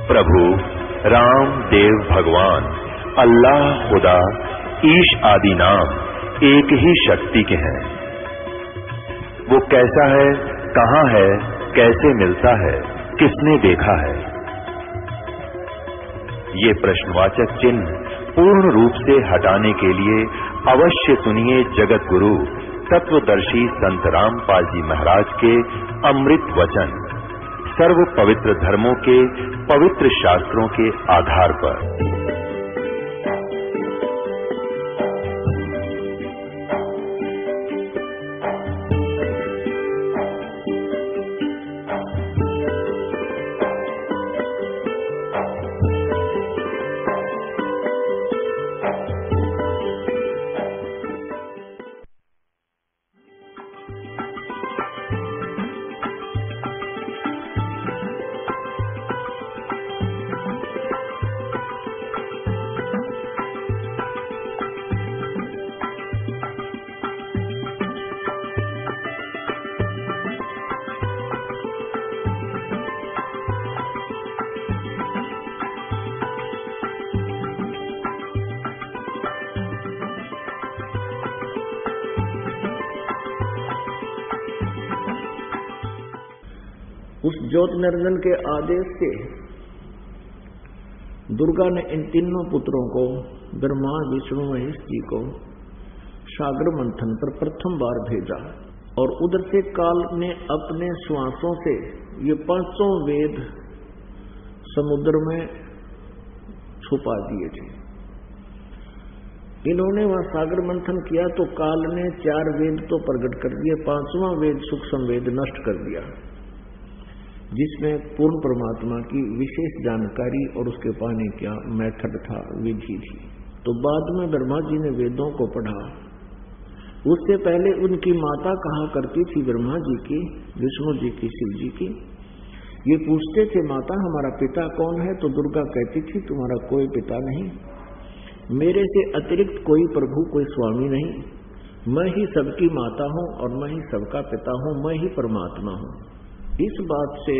प्रभु राम देव भगवान अल्लाह खुदा ईश आदि नाम एक ही शक्ति के हैं। वो कैसा है, कहां है, कैसे मिलता है, किसने देखा है? ये प्रश्नवाचक चिन्ह पूर्ण रूप से हटाने के लिए अवश्य सुनिए जगत गुरु तत्वदर्शी संत रामपाल जी महाराज के अमृत वचन सर्व पवित्र धर्मों के पवित्र शास्त्रों के आधार पर। उस ज्योत निरंजन के आदेश से दुर्गा ने इन तीनों पुत्रों को ब्रह्मा विष्णु महेश जी को सागर मंथन पर प्रथम बार भेजा और उधर से काल ने अपने श्वासों से ये पांचों वेद समुद्र में छुपा दिए थे। इन्होंने वहां सागर मंथन किया तो काल ने 4 वेद तो प्रकट कर दिए, 5वां वेद सूक्ष्म वेद नष्ट कर दिया, जिसमें पूर्ण परमात्मा की विशेष जानकारी और उसके पाने क्या मेथड था, विधि थी। तो बाद में ब्रह्मा जी ने वेदों को पढ़ा। उससे पहले उनकी माता कहा करती थी ब्रह्मा जी की, विष्णु जी की, शिव जी की, ये पूछते थे माता हमारा पिता कौन है? तो दुर्गा कहती थी तुम्हारा कोई पिता नहीं, मेरे से अतिरिक्त कोई प्रभु, कोई स्वामी नहीं, मैं ही सबकी माता हूं और मैं ही सबका पिता हूं, मैं ही परमात्मा हूं। इस बात से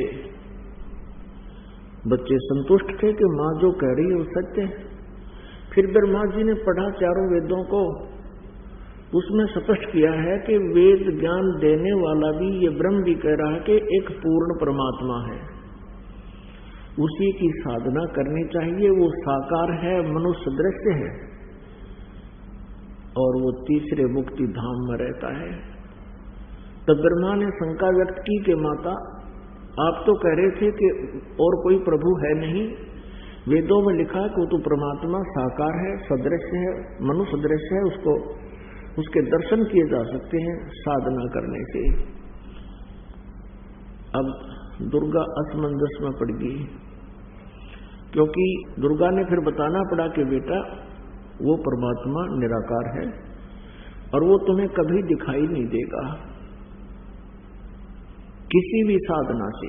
बच्चे संतुष्ट थे कि मां जो कह रही है वो सत्य है। फिर ब्रह्मा जी ने पढ़ा 4 वेदों को, उसमें स्पष्ट किया है कि वेद ज्ञान देने वाला भी ये ब्रह्म भी कह रहा है कि एक पूर्ण परमात्मा है, उसी की साधना करनी चाहिए। वो साकार है, मनुष्य दृश्य है और वो तीसरे मुक्ति धाम में रहता है। तब ब्रह्मा ने शंका व्यक्त की कि माता आप तो कह रहे थे कि और कोई प्रभु है नहीं, वेदों में लिखा कि वो तो परमात्मा साकार है, सदृश्य है, मनुष्य दृश्य है, उसको उसके दर्शन किए जा सकते हैं साधना करने से। अब दुर्गा असमंजस में पड़ गई, क्योंकि दुर्गा ने फिर बताना पड़ा कि बेटा वो परमात्मा निराकार है और वो तुम्हें कभी दिखाई नहीं देगा किसी भी साधना से।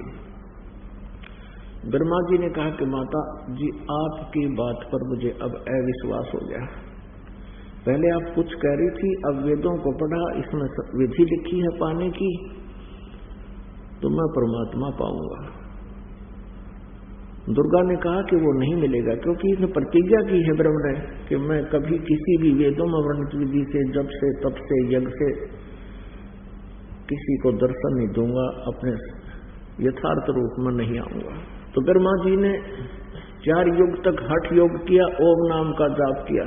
ब्रह्मा जी ने कहा कि माता जी आपकी बात पर मुझे अब अविश्वास हो गया, पहले आप कुछ कह रही थी, अब वेदों को पढ़ा, इसमें विधि लिखी है पाने की, तो मैं परमात्मा पाऊंगा। दुर्गा ने कहा कि वो नहीं मिलेगा, क्योंकि इसने प्रतिज्ञा की है ब्रह्म ने कि मैं कभी किसी भी वेदों में वर्णित विधि से, जप से, तप से, यज्ञ से किसी को दर्शन नहीं दूंगा, अपने यथार्थ रूप में नहीं आऊंगा। तो ब्रह्मा जी ने 4 युग तक हठ योग किया, ओम नाम का जाप किया।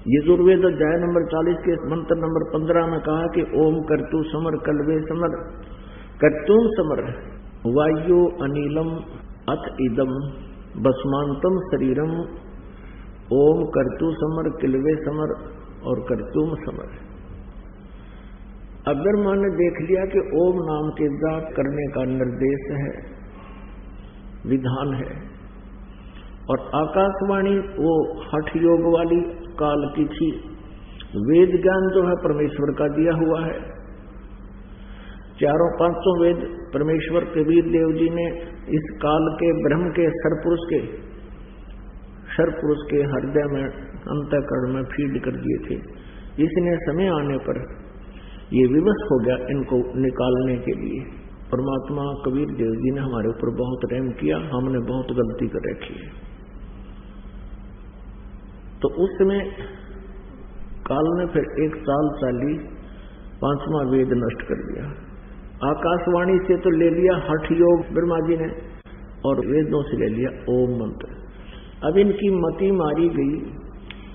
यजुर्वेद अध्याय नंबर 40 के मंत्र नंबर 15 में कहा कि ओम कर्तु समर कल्वे समर कर्तुम समर वायु अनिलम अथ इदम भस्मांतम शरीरम ओम कर्तु समर किलवे समर और कर्तुम समर। अब ब्रह्मा ने देख लिया कि ओम नाम के जाप करने का निर्देश है, विधान है, और आकाशवाणी वो हठ योग वाली काल की थी। वेद ज्ञान जो है परमेश्वर का दिया हुआ है, 4-5 वेद परमेश्वर कबीर देव जी ने इस काल के ब्रह्म के सरपुरुष के हृदय में, अंतःकरण में फीड कर दिए थे। इसने समय आने पर ये विवश हो गया इनको निकालने के लिए, परमात्मा कबीर देव जी ने हमारे ऊपर बहुत रहम किया, हमने बहुत गलती कर रखी है। तो उस समय काल ने फिर 1 साल चाली 5वां वेद नष्ट कर दिया। आकाशवाणी से तो ले लिया हठ योग ब्रह्मा जी ने, और वेदों से ले लिया ओम मंत्र। अब इनकी मति मारी गई।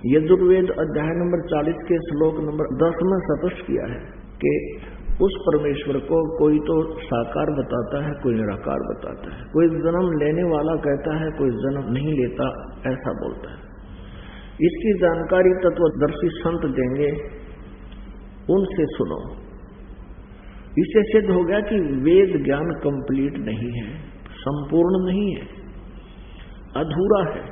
यजुर्वेद अध्याय नंबर 40 के श्लोक नंबर 10 में स्पष्ट किया है कि उस परमेश्वर को कोई तो साकार बताता है, कोई निराकार बताता है, कोई जन्म लेने वाला कहता है, कोई जन्म नहीं लेता ऐसा बोलता है। इसकी जानकारी तत्वदर्शी संत देंगे, उनसे सुनो। इससे सिद्ध हो गया कि वेद ज्ञान कंप्लीट नहीं है, संपूर्ण नहीं है, अधूरा है।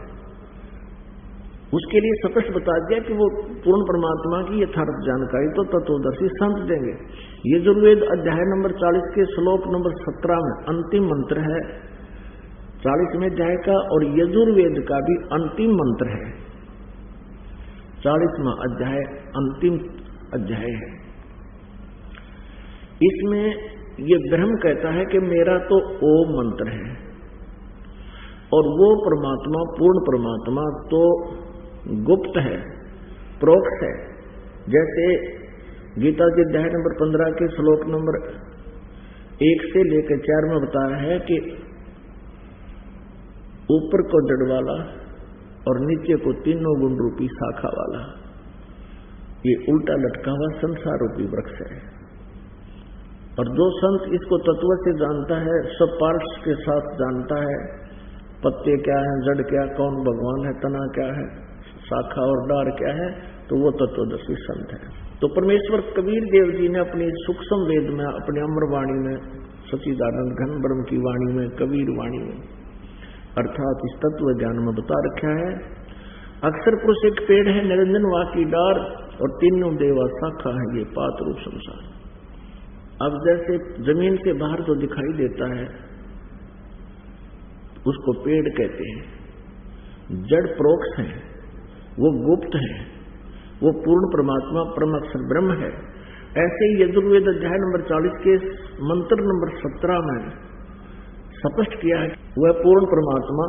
उसके लिए स्पष्ट बता दिया कि वो पूर्ण परमात्मा की यथार्थ जानकारी तो तत्वदर्शी संत देंगे। यजुर्वेद अध्याय नंबर 40 के श्लोक नंबर 17 में अंतिम मंत्र है 40वें अध्याय का, और यजुर्वेद का भी अंतिम मंत्र है 40वां अध्याय, अंतिम अध्याय है। इसमें ये ब्रह्म कहता है कि मेरा तो ओम मंत्र है, और वो परमात्मा पूर्ण परमात्मा तो गुप्त है, प्रोक्ष है। जैसे गीता के अध्याय नंबर 15 के श्लोक नंबर 1 से लेकर 4 में बताया है कि ऊपर को जड़ वाला और नीचे को तीनों गुण रूपी शाखा वाला, ये उल्टा लटका हुआ संसार रूपी वृक्ष है। और जो संत इसको तत्व से जानता है, सब पार्ट्स के साथ जानता है, पत्ते क्या है, जड़ क्या, कौन भगवान है, तना क्या है, शाखा और डार क्या है, तो वो तत्वदर्शी संत है। तो परमेश्वर कबीर देव जी ने अपनी सूक्ष्म वेद में, अपने अमर वाणी में, सच्चिदानंद घन ब्रह्म की वाणी में, कबीर वाणी में, अर्थात इस तत्व ज्ञान में बता रखा है। अक्षर पुरुष एक पेड़ है, निरंजन वा की डार, और तीनों देवा शाखा है, ये पात रूप संसार। अब जैसे जमीन से बाहर तो दिखाई देता है, उसको पेड़ कहते हैं। जड़ प्रोक्ष है, वो गुप्त है, वो पूर्ण परमात्मा परम अक्षर ब्रह्म है। ऐसे ही यजुर्वेद अध्याय नंबर 40 के मंत्र नंबर 17 में स्पष्ट किया है कि वह पूर्ण परमात्मा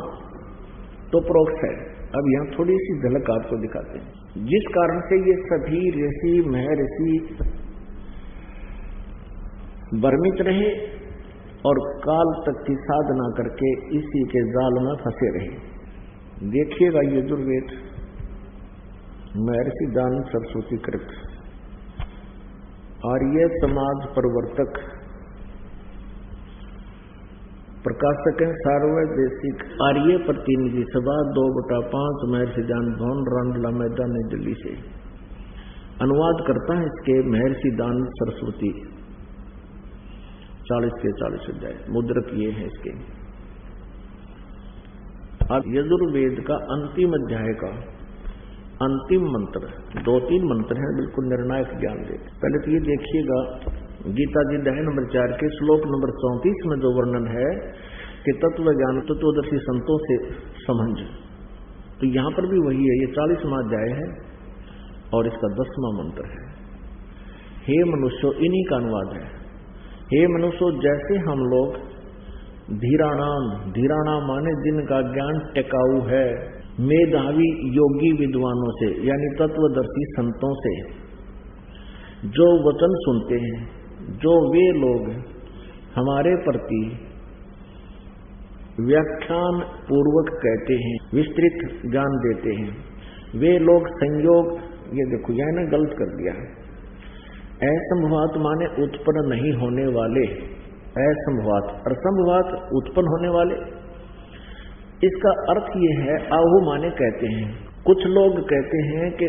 तो प्रोक्ष है। अब यहाँ थोड़ी सी झलक आपको दिखाते हैं, जिस कारण से ये सभी ऋषि महर्षि भ्रमित रहे और काल तक की साधना करके इसी के जाल में फंसे रहे। देखिएगा यजुर्वेद महर्षि दानव सरस्वती कृत आर्य समाज प्रवर्तक प्रकाशक है सार्वदेशिक आर्य प्रतिनिधि सभा 2/5 महर्षि दान भवन रांडला मैदान नई दिल्ली से अनुवाद करता है इसके महर्षि दान सरस्वती 40 के 40 अध्याय मुद्रक ये है इसके। अब यजुर्वेद का अंतिम अध्याय का अंतिम मंत्र 2-3 मंत्र हैं, बिल्कुल निर्णायक ज्ञान देते। पहले तो ये देखिएगा गीता जी अध्याय नंबर 4 के श्लोक नंबर 34 में जो वर्णन है कि तत्व ज्ञान तत्वदर्शी संतों से समझ, तो यहां पर भी वही है। ये 40वां अध्याय है और इसका 10वां मंत्र है। हे मनुष्यों, इन्हीं का अनुवाद है। हे मनुष्यों, जैसे हम लोग धीराणाम माने जिनका ज्ञान टिकाऊ है, मेधावी योगी विद्वानों से यानी तत्वदर्शी संतों से जो वचन सुनते हैं, जो वे लोग हमारे प्रति व्याख्यान पूर्वक कहते हैं, विस्तृत ज्ञान देते हैं, वे लोग संयोग, ये देखो यह ना गलत कर दिया है, असंभवात माने उत्पन्न नहीं होने वाले, असंभवात असंभवात उत्पन्न होने वाले। इसका अर्थ ये है, आहु माने कहते हैं। कुछ लोग कहते हैं कि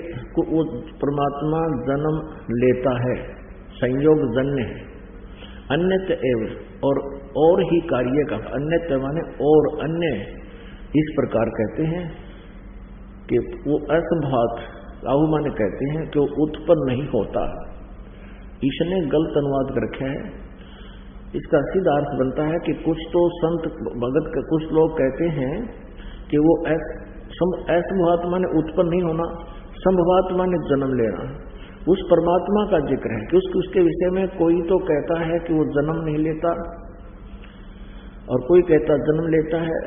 वो परमात्मा जन्म लेता है, संयोग जन्य है, अन्यत एव और ही कार्य का, अन्यत माने और अन्य, इस प्रकार कहते हैं कि वो असंभवात, आहु माने कहते हैं कि वो उत्पन्न नहीं होता। इसने गलत अनुवाद कर रखा है। इसका सीधा अर्थ बनता है कि कुछ तो संत भगत का कुछ लोग कहते हैं कि वो असंभवात माने उत्पन्न नहीं होना, संभवात माने जन्म लेना। उस परमात्मा का जिक्र है कि उसके विषय में कोई तो कहता है कि वो जन्म नहीं लेता, और कोई कहता जन्म लेता है।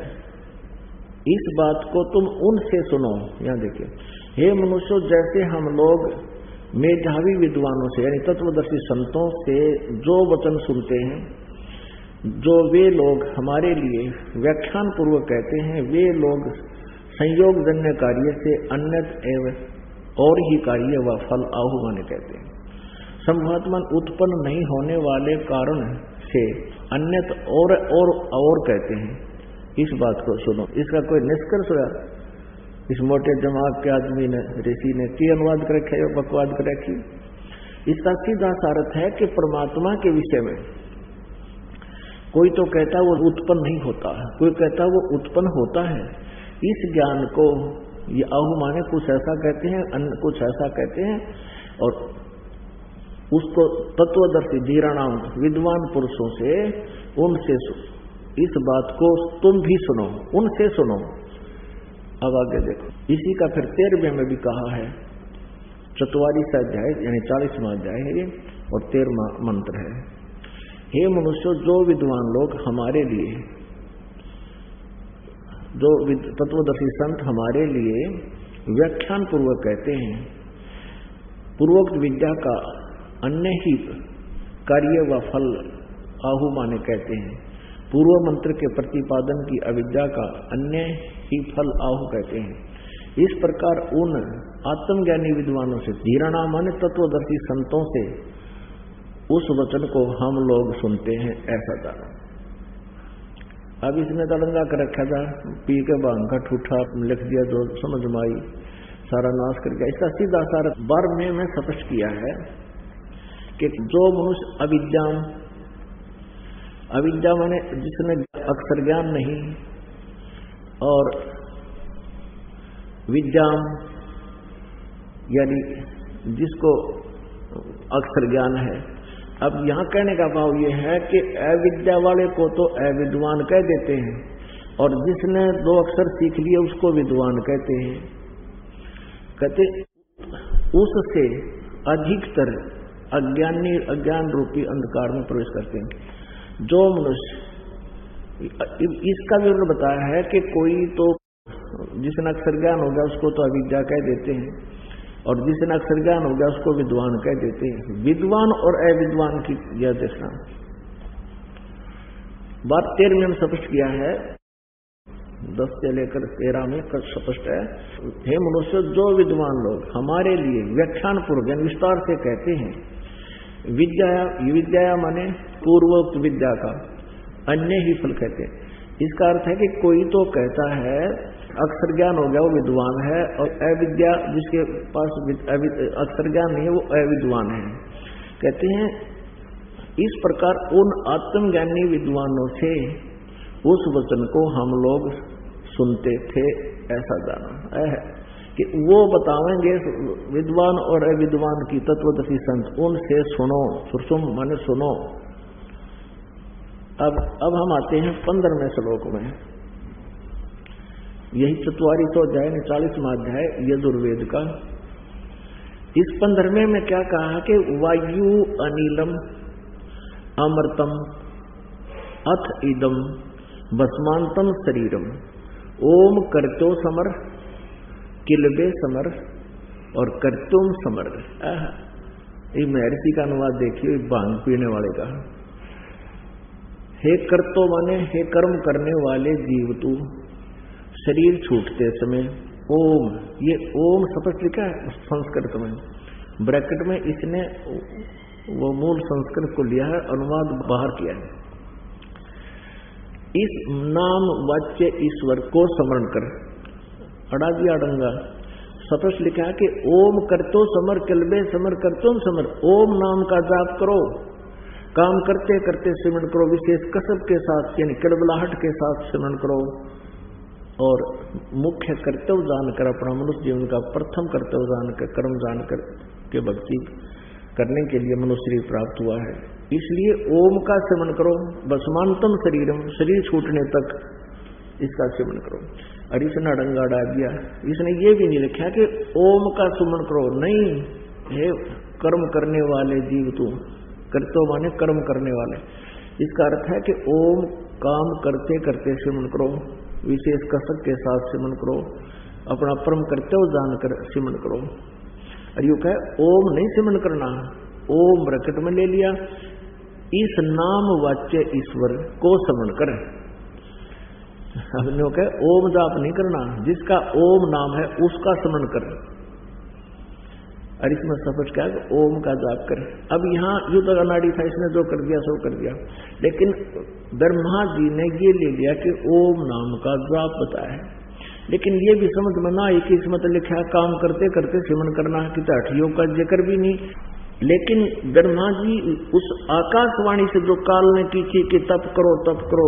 इस बात को तुम उनसे सुनो। यहां देखिए, हे मनुष्यों, जैसे हम लोग मेधावी विद्वानों से यानी तत्वदर्शी संतों से जो वचन सुनते हैं, जो वे लोग हमारे लिए व्याख्यान पूर्वक कहते हैं, वे लोग संयोग जन्य कार्य से अन्यत एवं और ही कार्य व फल आहुमाने कहते हैं। संभवात्मन उत्पन्न नहीं होने वाले कारण से अन्यत और कहते हैं। इस बात को सुनो। इसका कोई निष्कर्ष हुआ? इस मोटे दिमाग के आदमी ने, ऋषि ने की अनुवाद कर रखा है, बकवाद कर रखी। इसका सीधा सारथ है कि परमात्मा के विषय में कोई तो कहता वो उत्पन्न नहीं होता है, कोई कहता वो उत्पन्न होता है। इस ज्ञान को ये आहुमाने कुछ ऐसा कहते हैं, अन्य कुछ ऐसा कहते हैं, और उसको तत्वदर्शी धीराणाम विद्वान पुरुषों से, उनसे इस बात को तुम भी सुनो, उनसे सुनो। अब आगे देखो, इसी का फिर 13वें में भी कहा है, 44वां अध्याय यानी 40वां अध्याय है ये, और 13वां मंत्र है। हे मनुष्यों, जो विद्वान लोग हमारे लिए, जो तत्वदर्शी संत हमारे लिए व्याख्यान पूर्वक कहते हैं, पूर्वोक्त विद्या का अन्य ही कार्य व फल आहुमाने कहते हैं, पूर्व मंत्र के प्रतिपादन की अविद्या का अन्य ही फल आहु कहते हैं। इस प्रकार उन आत्मज्ञानी विद्वानों से, धीराणा माने तत्वदर्शी संतों से, उस वचन को हम लोग सुनते हैं, ऐसा जानो। अब इसने तड़ंगा कर रखा था, पी के भांग का ठूठा लिख दिया, जो समझ में आई सारा नाश कर गया। इसका सीधा सारा 12वें में स्पष्ट किया है कि जो मनुष्य अविद्या माने जिसने अक्षर ज्ञान नहीं, और विद्याम यानी जिसको अक्षर ज्ञान है। अब यहां कहने का भाव यह है कि अविद्या वाले को तो अविद्वान कह देते हैं, और जिसने 2 अक्षर सीख लिए उसको विद्वान कहते हैं। कहते उससे अधिकतर अज्ञान रूपी अंधकार में प्रवेश करते हैं। जो मनुष्य, इसका विवरण बताया है कि कोई तो जिसने अक्षर ज्ञान हो गया उसको तो अविद्या कह देते हैं, और जिसने अक्षर ज्ञान हो गया उसको विद्वान कह देते हैं। विद्वान और अविद्वान की यह देखना बात 13वें में स्पष्ट किया है, 10 से लेकर 13 में स्पष्ट है। हे मनुष्य, जो विद्वान लोग हमारे लिए व्याख्यान पूर्वक विस्तार से कहते हैं, विद्या माने पूर्वोक्त विद्या का अन्य ही फल कहते हैं। इसका अर्थ है कि कोई तो कहता है अक्षर ज्ञान हो गया वो विद्वान है, और अविद्या जिसके पास अक्षर ज्ञान नहीं है वो अविद्वान है। कहते हैं इस प्रकार उन आत्मज्ञानी विद्वानों से उस वचन को हम लोग सुनते थे, ऐसा जाना है कि वो बतावेंगे विद्वान और अविद्वान की तत्वदर्शी संत, उनसे सुनो। सुरसुम माने सुनो। अब हम आते हैं 15वें श्लोक में। यही 44वां अध्याय 40वां अध्याय यजुर्वेद का। इस 15वें में क्या कहा कि वायु अनिलम अमृतम अथ इदम भस्मांतम शरीरम ओम कर्तो समर किलबे समर और कर्तुम समर। ये महर्षि का अनुवाद देखिए, भांग पीने वाले का। हे कर्तो माने हे कर्म करने वाले जीव तू, शरीर छूटते समय ओम, ये ओम स्पष्ट लिखा है संस्कृत में, ब्रैकेट में इसने वो मूल संस्कृत को लिया है, अनुवाद बाहर किया है। इस नाम वाच्य ईश्वर को स्मरण कर, अड़ाजी अड़ंगा स्पष्ट लिखा है कि ओम करतो समर किलबे समर करतुम समर। ओम नाम का जाप करो, काम करते करते सिमरण करो, विशेष कसब के साथ यानी किलबलाहट के साथ सिमरण करो, और मुख्य कर्तव्य जानकर, अपना मनुष्य जीवन का प्रथम कर्तव्य जानकर, कर्म जानकर के भक्ति करने के लिए मनुष्य शरीर प्राप्त हुआ है। इसलिए ओम का सिमरण करो। भस्मांतम शरीरम, शरीर छूटने तक इसका सिमरण करो। और इसने अड़ंगा डाल दिया, इसने ये भी नहीं लिखा कि ओम का सुमरण करो, नहीं, हे कर्म करने वाले जीव तू, कर्तो माने कर्म करने वाले। इसका अर्थ है कि ओम काम करते करते सिमरन करो, विशेष कसक के साथ सिमरन करो, अपना परम कर्तव्य जानकर सिमरन करो। और यूं कहे ओम नहीं सिमरन करना, ओम ब्रैकेट में ले लिया, इस नाम वाच्य ईश्वर को सिमरन करे। अब यूं कहे ओम जाप नहीं करना, जिसका ओम नाम है उसका सिमरन करे। और इसमें सफल क्या है, ओम का जाप करे। अब यहाँ युद्ध अनाड़ी था, इसने जो कर दिया सो कर दिया, लेकिन ब्रह्मा जी ने ये ले लिया कि ओम नाम का जाप बताया। लेकिन ये भी समझ में ना आई कि इसमें तो लिखा है काम करते करते सिमरन करना, कि हठियों का जिक्र भी नहीं। लेकिन ब्रह्मा जी उस आकाशवाणी से जो काल ने की थी कि तप करो,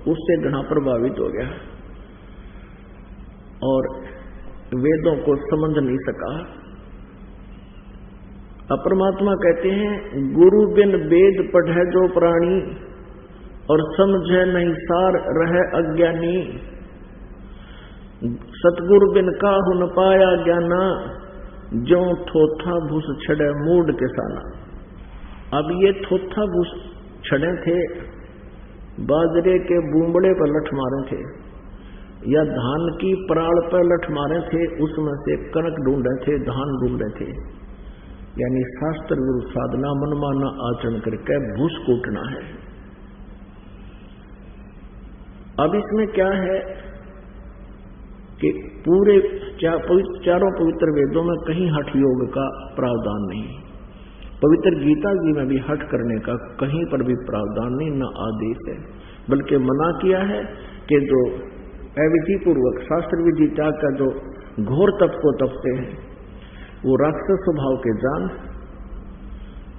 उससे घना प्रभावित हो गया और वेदों को समझ नहीं सका। अपरमात्मा कहते हैं गुरु बिन वेद पढ़े जो प्राणी, और समझे नहीं सार रहे अज्ञानी। सतगुरु बिन काहु न पाया ज्ञाना, जो थोथा भूस छड़े मूड के साना। अब ये थोथा भूस छड़े थे, बाजरे के बूमबड़े पर लठ मारे थे, या धान की पराल पर लठ मारे थे, उसमें से कणक ढूंढे थे, धान ढूंढे थे। यानी शास्त्र गुरु साधना मनमाना आचरण करके भूस कूटना है। अब इसमें क्या है कि पूरे चारों पवित्र वेदों में कहीं हठ योग का प्रावधान नहीं, पवित्र गीता जी में भी हठ करने का कहीं पर भी प्रावधान नहीं, न आदेश है, बल्कि मना किया है कि जो अविधि पूर्वक शास्त्र विधि त्याग का जो घोर तप को तपते हैं वो राक्षस स्वभाव के जान,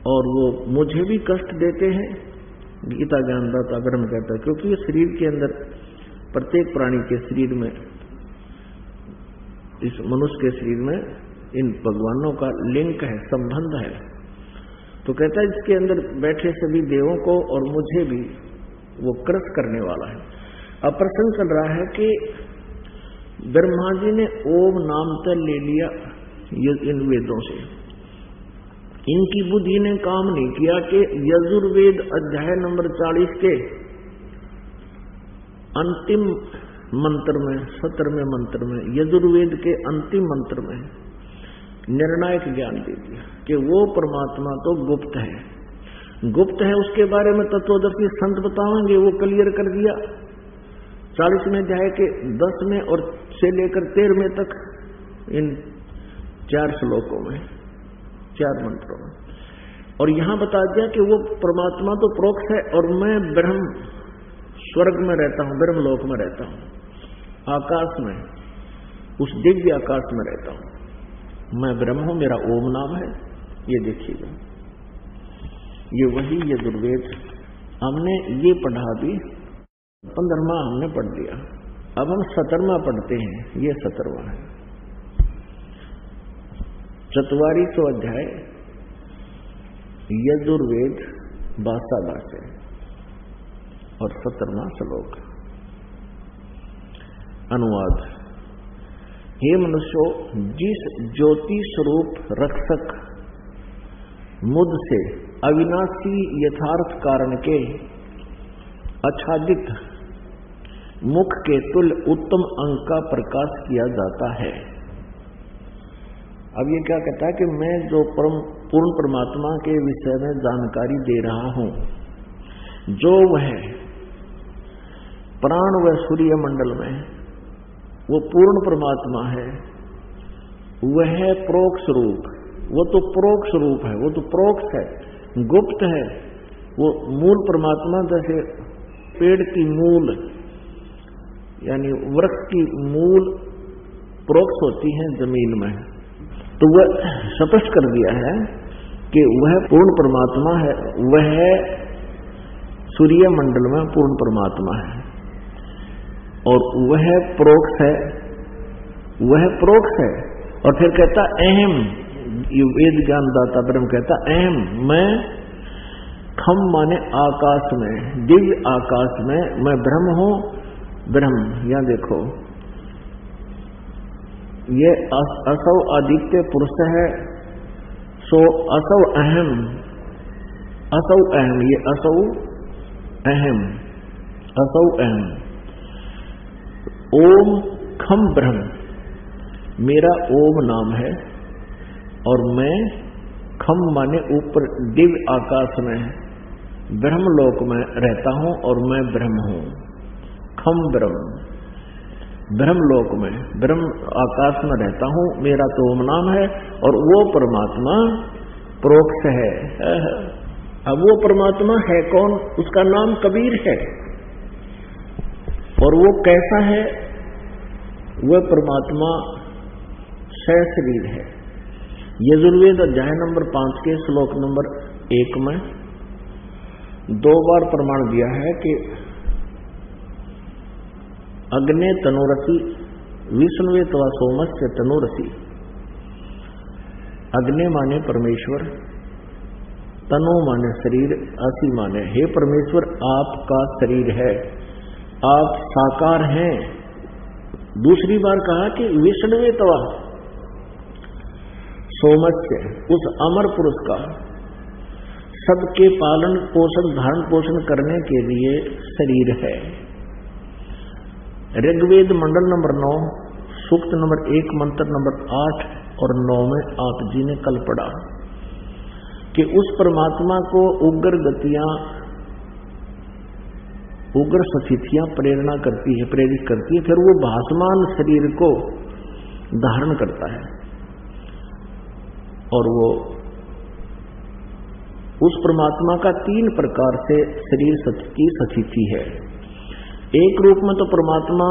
और वो मुझे भी कष्ट देते हैं। गीता ज्ञानदाता ब्रह्म कहता है, क्योंकि ये शरीर के अंदर प्रत्येक प्राणी के शरीर में, इस मनुष्य के शरीर में इन भगवानों का लिंक है, संबंध है। तो कहता है इसके अंदर बैठे सभी देवों को और मुझे भी वो क्रस करने वाला है। अब प्रश्न चल रहा है कि ब्रह्मा जी ने ओम नाम तो ले लिया इन वेदों से, इनकी बुद्धि ने काम नहीं किया कि यजुर्वेद अध्याय नंबर 40 के अंतिम मंत्र में, 17वें मंत्र में, यजुर्वेद के अंतिम मंत्र में निर्णायक ज्ञान दे दिया कि वो परमात्मा तो गुप्त है, उसके बारे में तत्वदर्शी संत बताएंगे, वो क्लियर कर दिया 40वें अध्याय के 10वें और से लेकर 13वें तक, इन 4 श्लोकों में, 4 मंत्रों में। और यहां बता दिया कि वो परमात्मा तो प्रोक्ष है और मैं ब्रह्म स्वर्ग में रहता हूं, ब्रह्मलोक में रहता हूं, आकाश में, उस दिव्य आकाश में रहता हूं, मैं ब्रह्म हूं, मेरा ओम नाम है। ये देखिएगा, ये वही यजुर्वेद हमने ये पढ़ा भी, 15वां हमने पढ़ लिया, अब हम 17वां पढ़ते हैं। ये 17वां है, 44वां अध्याय यजुर्वेद भाषा और 17वां श्लोक। अनुवाद। हे मनुष्यों, जिस ज्योति स्वरूप रक्षक मुद से अविनाशी यथार्थ कारण के आच्छादित मुख के तुल्य उत्तम अंग का प्रकाश किया जाता है। अब ये क्या कहता है कि मैं जो पूर्ण परमात्मा के विषय में जानकारी दे रहा हूं, जो वह प्राण व सूर्य मंडल में वो पूर्ण परमात्मा है, वह प्रोक्ष रूप, वो तो प्रोक्ष रूप है, वो तो प्रोक्ष है, गुप्त है। वो मूल परमात्मा जैसे पेड़ की मूल यानी वृक्ष की मूल प्रोक्ष होती है जमीन में, तो वह स्पष्ट कर दिया है कि वह पूर्ण परमात्मा है, वह सूर्य मंडल में पूर्ण परमात्मा है और वह प्रोक्ष है, वह प्रोक्ष है। और फिर कहता अहम, ये वेद ज्ञानदाता ब्रह्म कहता अहम, मैं खम माने आकाश में, दिव्य आकाश में मैं ब्रह्म हूं। ब्रह्म यहां देखो, ये असौ आदित्य पुरुष है, सो असौ अहम, असौ अहम, ये असौ अहम असौ अहम। ओम खम ब्रह्म, मेरा ओम नाम है और मैं खम माने ऊपर दिव्य आकाश में ब्रह्मलोक में रहता हूं और मैं ब्रह्म हूं। खम ब्रह्म, ब्रह्मलोक में ब्रह्म आकाश में रहता हूं, मेरा तो ओम नाम है और वो परमात्मा प्रोक्ष है। अब वो परमात्मा है कौन? उसका नाम कबीर है। और वो कैसा है? वह परमात्मा सशरीर है। यजुर्वेद अध्याय नंबर 5 के श्लोक नंबर 1 में 2 बार प्रमाण दिया है कि अग्ने तनुरसी विष्णुवे तवा सोमस्य तनुरसी। अग्नि माने परमेश्वर, तनु माने शरीर, असी माने हे परमेश्वर आपका शरीर है, आप साकार हैं। दूसरी बार कहा कि विष्णुवे तवा सोमस्य, उस अमर पुरुष का सबके पालन पोषण धारण पोषण करने के लिए शरीर है। ऋग्वेद मंडल नंबर 9 सूक्त नंबर 1 मंत्र नंबर 8 और 9 में आप जी ने कल पढ़ा कि उस परमात्मा को उग्र गतियां, उग्र स्थितियां प्रेरणा करती है, प्रेरित करती है, फिर वो भासमान शरीर को धारण करता है। और वो उस परमात्मा का 3 प्रकार से शरीर की स्थिति है। एक रूप में तो परमात्मा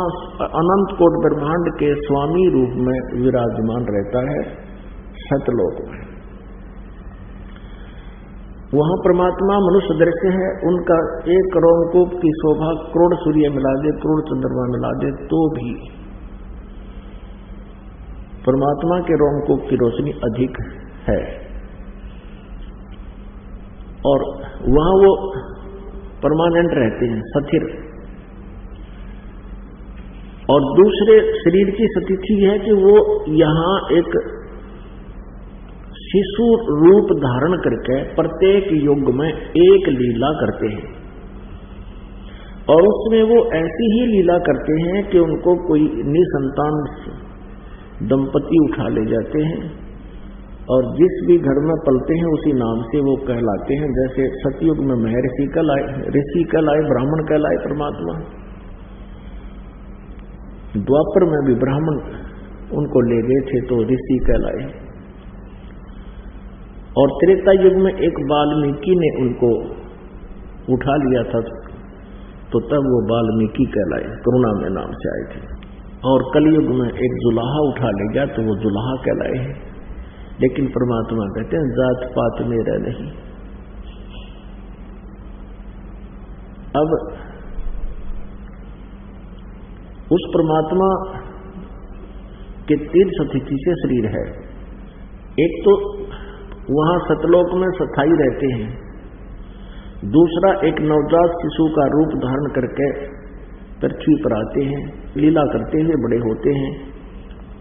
अनंत कोट ब्रह्मांड के स्वामी रूप में विराजमान रहता है सतलोक में। वहां परमात्मा मनुष्य दृश्य है, उनका एक रोमकूप की शोभा करोड़ सूर्य मिला दे, करोड़ चंद्रमा मिला दे तो भी परमात्मा के रोमकूप की रोशनी अधिक है। और वहां वो परमानेंट रहते हैं, स्थिर। और दूसरे शरीर की स्थिति है कि वो यहां एक शिशु रूप धारण करके प्रत्येक युग में एक लीला करते हैं। और उसमें वो ऐसी ही लीला करते हैं कि उनको कोई निसंतान दंपति उठा ले जाते हैं और जिस भी घर में पलते हैं उसी नाम से वो कहलाते हैं। जैसे सतयुग में महर्षि कहलाए, ऋषि कहलाए, ब्राह्मण कहलाए परमात्मा। द्वापर में भी ब्राह्मण उनको ले गए थे तो ऋषि कहलाए। और त्रेता युग में एक वाल्मीकि ने उनको उठा लिया था तो तब वो वाल्मीकि कहलाए, करुणा में नाम से आए थे। और कलयुग में एक जुलाहा उठा ले गया तो वो जुलाहा कहलाए हैं। लेकिन परमात्मा कहते हैं जात पात मेरा नहीं। अब उस परमात्मा के 3 स्थिति से शरीर है। एक तो वहां सतलोक में स्थायी रहते हैं, दूसरा एक नवजात शिशु का रूप धारण करके पृथ्वी पर आते हैं, लीला करते हुए बड़े होते हैं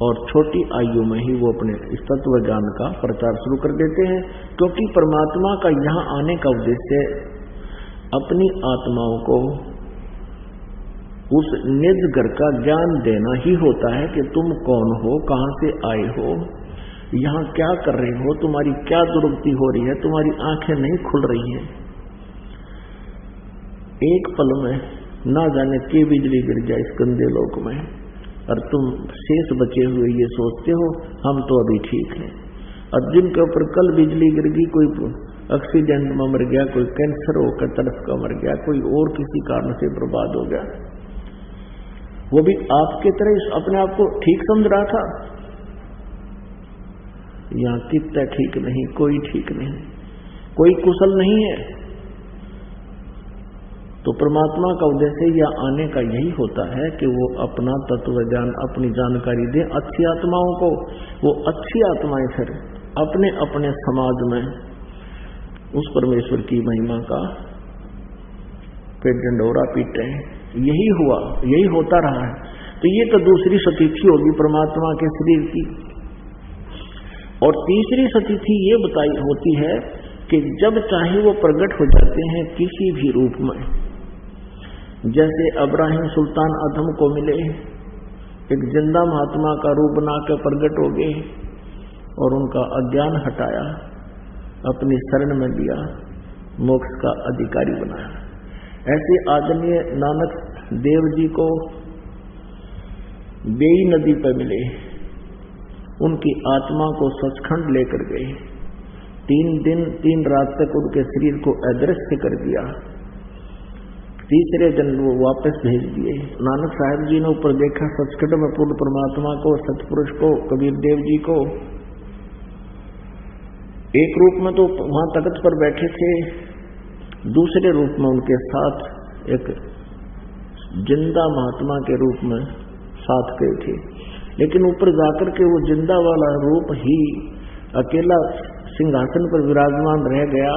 और छोटी आयु में ही वो अपने इस तत्व ज्ञान का प्रचार शुरू कर देते हैं। क्योंकि परमात्मा का यहां आने का उद्देश्य अपनी आत्माओं को उस निज घर का ज्ञान देना ही होता है कि तुम कौन हो, कहां से आए हो, यहां क्या कर रहे हो, तुम्हारी क्या दुर्गति हो रही है, तुम्हारी आंखें नहीं खुल रही है। एक पल में ना जाने के बिजली गिर जाए इस गंदे लोक में और तुम शेष बचे हुए ये सोचते हो हम तो अभी ठीक हैं। और जिनके ऊपर कल बिजली गिर गई, कोई एक्सीडेंट में मर गया, कोई कैंसर होकर तड़फ का मर गया, कोई और किसी कारण से बर्बाद हो गया, वो भी आपके तरह अपने आप को ठीक समझ रहा था। यहां कितना ठीक नहीं, कोई ठीक नहीं, कोई कुशल नहीं है। तो परमात्मा का उद्देश्य या आने का यही होता है कि वो अपना तत्व ज्ञान, अपनी जानकारी दे अच्छी आत्माओं को। वो अच्छी आत्माएं फिर अपने अपने समाज में उस परमेश्वर की महिमा का पेट डंडोरा पीटे हैं। यही हुआ, यही होता रहा है। तो ये तो दूसरी स्थिति होगी परमात्मा के शरीर की। और तीसरी स्थिति ये बताई होती है कि जब चाहे वो प्रकट हो जाते हैं किसी भी रूप में, जैसे इब्राहिम सुल्तान अदम को मिले, एक जिंदा महात्मा का रूप बना के प्रकट हो गए और उनका अज्ञान हटाया, अपनी शरण में लिया, मोक्ष का अधिकारी बनाया। ऐसे आदरणीय नानक देव जी को बेई नदी पर मिले, उनकी आत्मा को सचखंड लेकर गए, 3 दिन 3 रात तक उनके शरीर को अदृश्य कर दिया, तीसरे दिन वो वापस भेज दिए। नानक साहब जी ने ऊपर देखा सचखंड में पूर्ण परमात्मा को, सतपुरुष को, कबीर देव जी को। एक रूप में तो वहां तख्त पर बैठे थे, दूसरे रूप में उनके साथ एक जिंदा महात्मा के रूप में साथ गए थे। लेकिन ऊपर जाकर के वो जिंदा वाला रूप ही अकेला सिंहासन पर विराजमान रह गया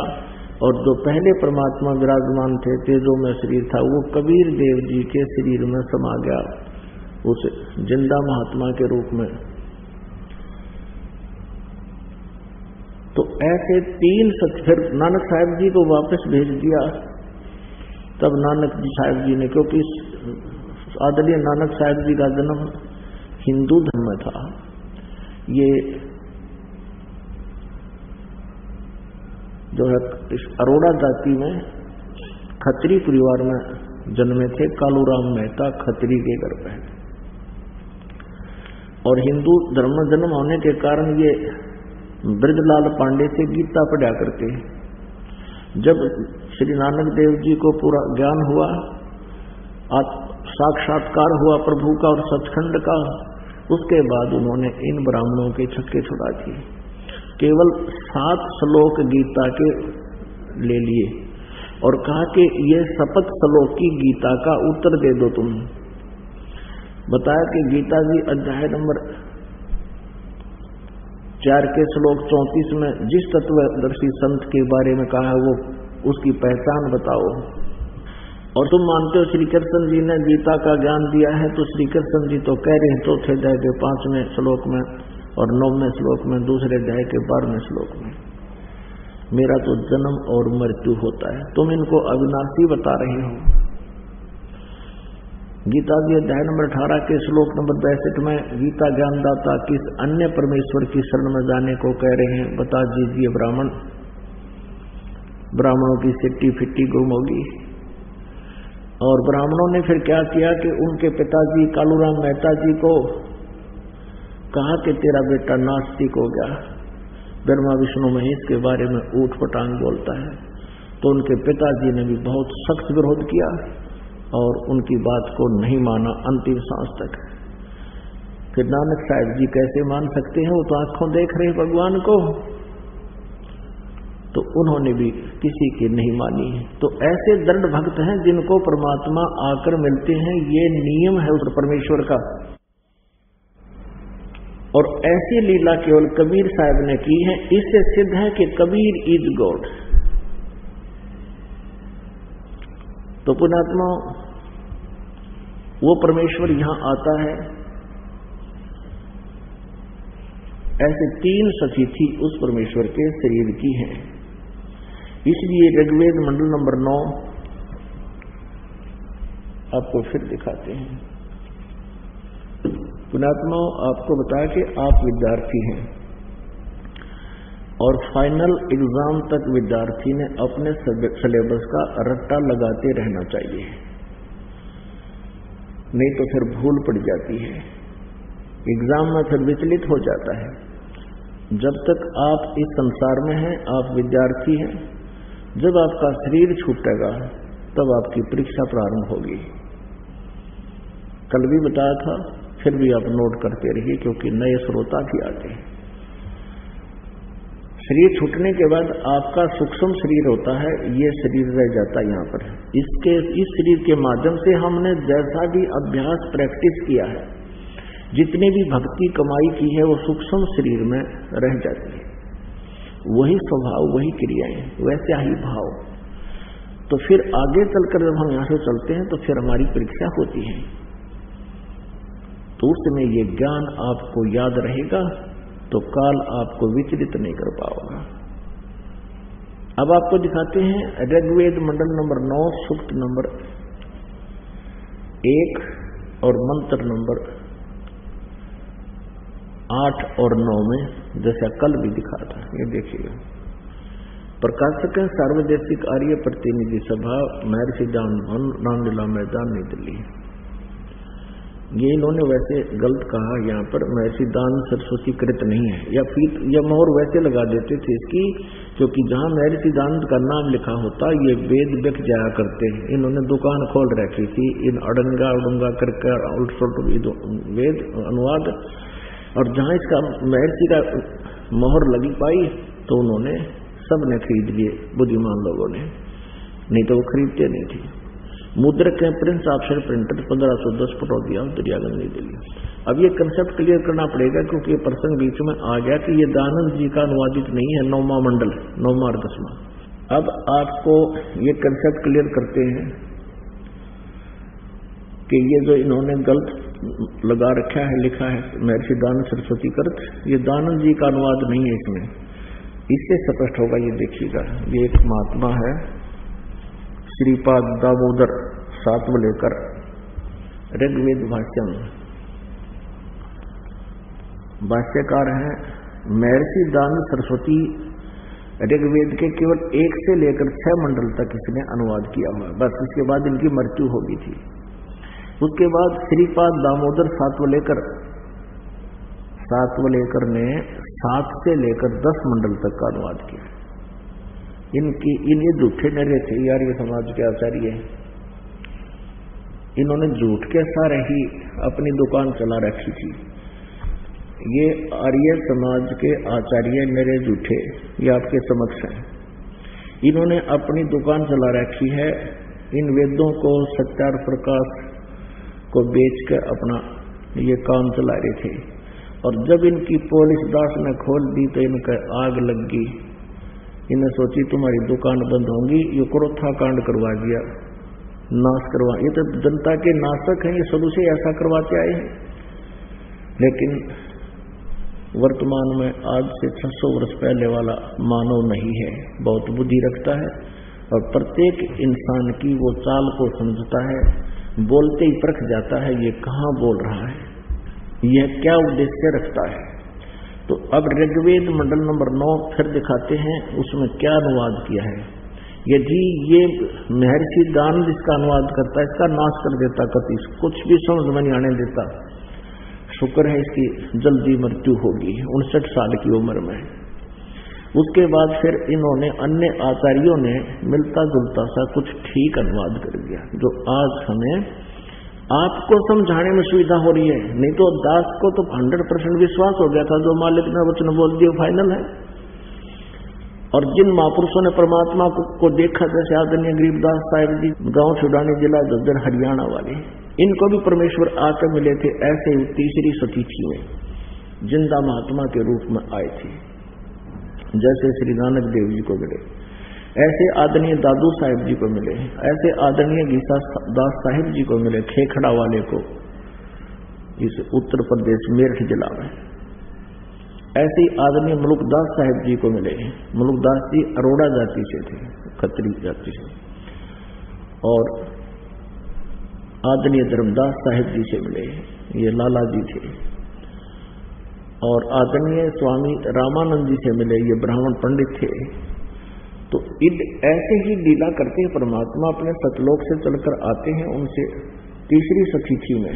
और जो पहले परमात्मा विराजमान थे, तेजो में शरीर था, वो कबीर देव जी के शरीर में समा गया उस जिंदा महात्मा के रूप में। तो ऐसे 3 सच फिर नानक साहब जी को वापस भेज दिया। तब नानक जी साहब जी ने, क्योंकि आदरणीय नानक साहब जी का जन्म हिंदू धर्म में था, ये जो है इस अरोड़ा जाति में खत्री परिवार में जन्मे थे। कालूराम मेहता खत्री के घर पे, और हिंदू धर्म में जन्म होने के कारण ये ब्रजलाल पांडे से गीता पढ़ा करते। जब श्री नानक देव जी को पूरा ज्ञान हुआ, साक्षात्कार हुआ प्रभु का और सचखंड का, उसके बाद उन्होंने इन ब्राह्मणों के छक्के छुड़ा दिए। केवल 7 श्लोक गीता के ले लिए और कहा कि ये शपथ श्लोक की गीता का उत्तर दे दो तुम। बताया कि गीता जी अध्याय नंबर 4 के श्लोक 34 में जिस तत्वदर्शी संत के बारे में कहा है वो उसकी पहचान बताओ। और तुम मानते हो श्री कृष्ण जी ने गीता का ज्ञान दिया है, तो श्री कृष्ण जी तो कह रहे हैं चौथे अध्याय के 5वें श्लोक में और 9वें श्लोक में, दूसरे अध्याय के 12वें श्लोक में, मेरा तो जन्म और मृत्यु होता है, तुम इनको अविनाशी बता रहे हो। गीता जी अध्याय नंबर 18 के श्लोक नंबर 62 में गीता ज्ञानदाता किस अन्य परमेश्वर की शरण में जाने को कह रहे हैं, बता दीजिए ब्राह्मण। ब्राह्मणों की सिट्टी फिट्टी गुम होगी। और ब्राह्मणों ने फिर क्या किया कि उनके पिताजी कालूराम मेहता जी को कहा कि तेरा बेटा नास्तिक हो गया, ब्रह्मा विष्णु महेश के बारे में ऊट पटांग बोलता है। तो उनके पिताजी ने भी बहुत सख्त विरोध किया और उनकी बात को नहीं माना अंतिम सांस तक। फिर नानक साहब जी कैसे मान सकते हैं, वो तो आंखों देख रहे भगवान को, तो उन्होंने भी किसी की नहीं मानी। तो ऐसे दृढ़ भक्त हैं जिनको परमात्मा आकर मिलते हैं, ये नियम है उस परमेश्वर का। और ऐसी लीला केवल कबीर साहब ने की है। इससे सिद्ध है कि कबीर इज गॉड। तो पुण्यात्मा, वो परमेश्वर यहां आता है। ऐसे 3 सखी थी उस परमेश्वर के शरीर की हैं। इसलिए ऋग्वेद मंडल नंबर 9 आपको फिर दिखाते हैं। पुण्यात्मा, आपको बताया कि आप विद्यार्थी हैं और फाइनल एग्जाम तक विद्यार्थी ने अपने सिलेबस का रट्टा लगाते रहना चाहिए, नहीं तो फिर भूल पड़ जाती है, एग्जाम में फिर विचलित हो जाता है। जब तक आप इस संसार में हैं, आप विद्यार्थी हैं। जब आपका शरीर छूटेगा तब आपकी परीक्षा प्रारंभ होगी। कल भी बताया था, फिर भी आप नोट करते रहिए क्योंकि नए श्रोता भी आते हैं। शरीर छूटने के बाद आपका सूक्ष्म शरीर होता है, ये शरीर रह जाता है यहाँ पर। इस शरीर के माध्यम से हमने जैसा भी अभ्यास प्रैक्टिस किया है, जितनी भी भक्ति कमाई की है, वो सूक्ष्म शरीर में रह जाती है। वही स्वभाव, वही क्रियाएं, वैसे ही भाव। तो फिर आगे चलकर जब हम यहां से चलते हैं तो फिर हमारी परीक्षा होती है। तो उस समय ये ज्ञान आपको याद रहेगा तो काल आपको विचलित नहीं कर पाओगा। अब आपको दिखाते हैं ऋग्वेद मंडल नंबर 9 सूक्त नंबर 1 और मंत्र नंबर 8 और 9 में, जैसा कल भी दिखा था, ये देखिएगा। प्रकाशक है सार्वदेशिक आर्य प्रतिनिधि सभा, महर्षि दान भवन, रामलीला मैदान, नई दिल्ली। ये इन्होंने वैसे गलत कहा, यहाँ पर महर्षि दान सरस्वती कृत नहीं है, या फिर यह मोहर वैसे लगा देते थे इसकी, क्योंकि जहां महर्षि दान का नाम लिखा होता ये वेद बिक जाया करते हैं। इन्होंने दुकान खोल रखी थी, इन अड़ंगा उड़ंगा करके उल्ट वेद अनुवाद, और जहां इसका महर्षि का मोहर लगी पाई तो उन्होंने सबने खरीद लिए, बुद्धिमान लोगों ने, नहीं तो वो खरीदते नहीं थे। मुद्रक है प्रिंस ऑप्शन प्रिंटर 1510 पटौदिया, दरियागंज, नई दिल्ली। अब ये कंसेप्ट क्लियर करना पड़ेगा, क्योंकि ये प्रसंग बीच में आ गया कि ये दयानंद जी का अनुवादित नहीं है, 9वां मंडल, 9वां और 10वां। अब आपको ये कंसेप्ट क्लियर करते हैं कि ये जो इन्होंने गलत लगा रखा है, लिखा है महर्षि दानंद सरस्वती कृत, ये दानंद जी का अनुवाद नहीं है इसमें, इससे स्पष्ट होगा। ये देखिएगा, ये एक महात्मा है श्रीपाद दामोदर सातवलेकर, ऋग्वेद भाष्यम, भाष्यकार हैं महर्षि दानंद सरस्वती। ऋग्वेद के केवल 1 से लेकर 6 मंडल तक इसने अनुवाद किया हुआ, बस इसके बाद इनकी मृत्यु हो गई थी। उसके बाद श्रीपाद दामोदर सातवलेकर ने 7 से लेकर 10 मंडल तक का अनुवाद किया। ये झूठे नरे थे यार, ये समाज के आचार्य, इन्होंने झूठ के सारे ही अपनी दुकान चला रखी थी। ये आर्य समाज के आचार्य नरे झूठे, ये आपके समक्ष हैं। इन्होंने अपनी दुकान चला रखी है, इन वेदों को सत्यार प्रकाश को बेच कर अपना ये काम चला रहे थे, और जब इनकी पुलिस दास ने खोल दी तो इनका आग लग गई। इन्हें सोची तुम्हारी दुकान बंद होगी, ये क्रोथा कांड करवा दिया, नाश करवा, ये तो जनता के नाशक हैं, ये शुरू से ऐसा करवाते आए हैं। लेकिन वर्तमान में आज से 600 वर्ष पहले वाला मानव नहीं है, बहुत बुद्धि रखता है और प्रत्येक इंसान की वो चाल को समझता है, बोलते ही परख जाता है ये कहाँ बोल रहा है, यह क्या उद्देश्य रखता है। तो अब ऋग्वेद मंडल नंबर 9 फिर दिखाते हैं, उसमें क्या अनुवाद किया है। यदि ये महर्षि दानंद इसका अनुवाद करता, इसका नाश कर देता, कति कुछ भी समझ में नहीं आने देता। शुक्र है इसकी जल्दी मृत्यु होगी, 59 साल की उम्र में। उसके बाद फिर इन्होंने अन्य आचार्यों ने मिलता जुलता सा कुछ ठीक अनुवाद कर दिया, जो आज हमें आपको समझाने में सुविधा हो रही है। नहीं तो दास को तो 100% विश्वास हो गया था, जो मालिक ने वचन बोल दिया फाइनल है। और जिन महापुरुषों ने परमात्मा को देखा, जैसे आदरणीय गरीबदास साहिब जी, गांव छुड़ानी, जिला झज्जर, हरियाणा वाले, इनको भी परमेश्वर आकर मिले थे। ऐसे ही तीसरी सतीथी में जिंदा महात्मा के रूप में आए थे, जैसे श्री नानक देव जी को मिले, ऐसे आदरणीय दादू साहिब जी को मिले, ऐसे आदरणीय गीता दास साहिब जी को मिले, खेखड़ा वाले को, इस उत्तर प्रदेश मेरठ जिला में। ऐसे ही आदरणीय मुलुकदास साहिब जी को मिले। मुलुकदास जी अरोड़ा जाति से थे, खत्री जाति से। और आदरणीय धर्मदास साहिब जी से मिले, ये लाला जी थे। और आदरणीय स्वामी रामानंद जी से मिले, ये ब्राह्मण पंडित थे। तो ऐसे ही लीला करते हैं परमात्मा, अपने सतलोक से चलकर आते हैं। उनसे तीसरी सतीथी में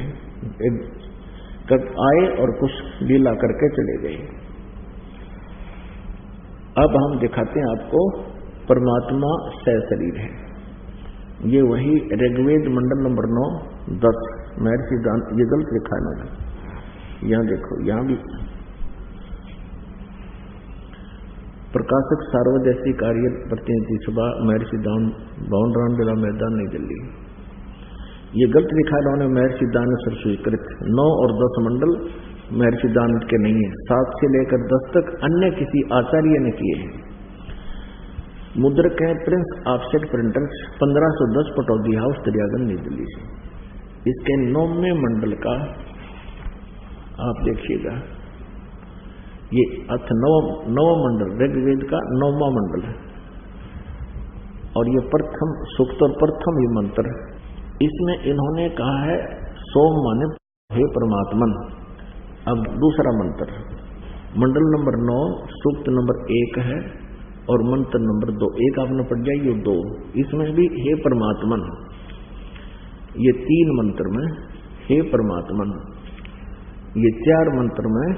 आए और कुछ लीला करके चले गए। अब हम दिखाते हैं आपको, परमात्मा सहशरीर है। ये वही ऋग्वेद मंडल नंबर 9, 10 महर्षि दानंद, ये गलत लिखा है मैंने, यहां देखो, यहां भी प्रकाशक सार्वदेशिक आर्य प्रतिनिधि सभा, महर्षि दानंद भवन, रामलीला मैदान, नई दिल्ली। ये गलत लिखा है उन्होंने, महर्षि दानंद सरस्वती कृत। 9 और 10 मंडल महर्षि दानंद के नहीं है, 7 से लेकर 10 तक अन्य किसी आचार्य ने किए हैं। मुद्रक है Prince offset printers, 1510 Pataudi house, Daryaganj, New Delhi से। इसके 9वें मंडल का आप देखिएगा, ये नव मंडल ऋग्वेद का 9वां मंडल है। और ये प्रथम सूक्त और प्रथम ही मंत्र इसमें इन्होंने कहा है सोम माने हे परमात्मन। अब दूसरा मंत्र, मंडल नंबर 9 सूक्त नंबर 1 है और मंत्र नंबर 2, एक आपने पढ़ जाए, ये 2, इसमें भी हे परमात्मन। ये 3 मंत्र में हे परमात्मन, ये 4 मंत्र में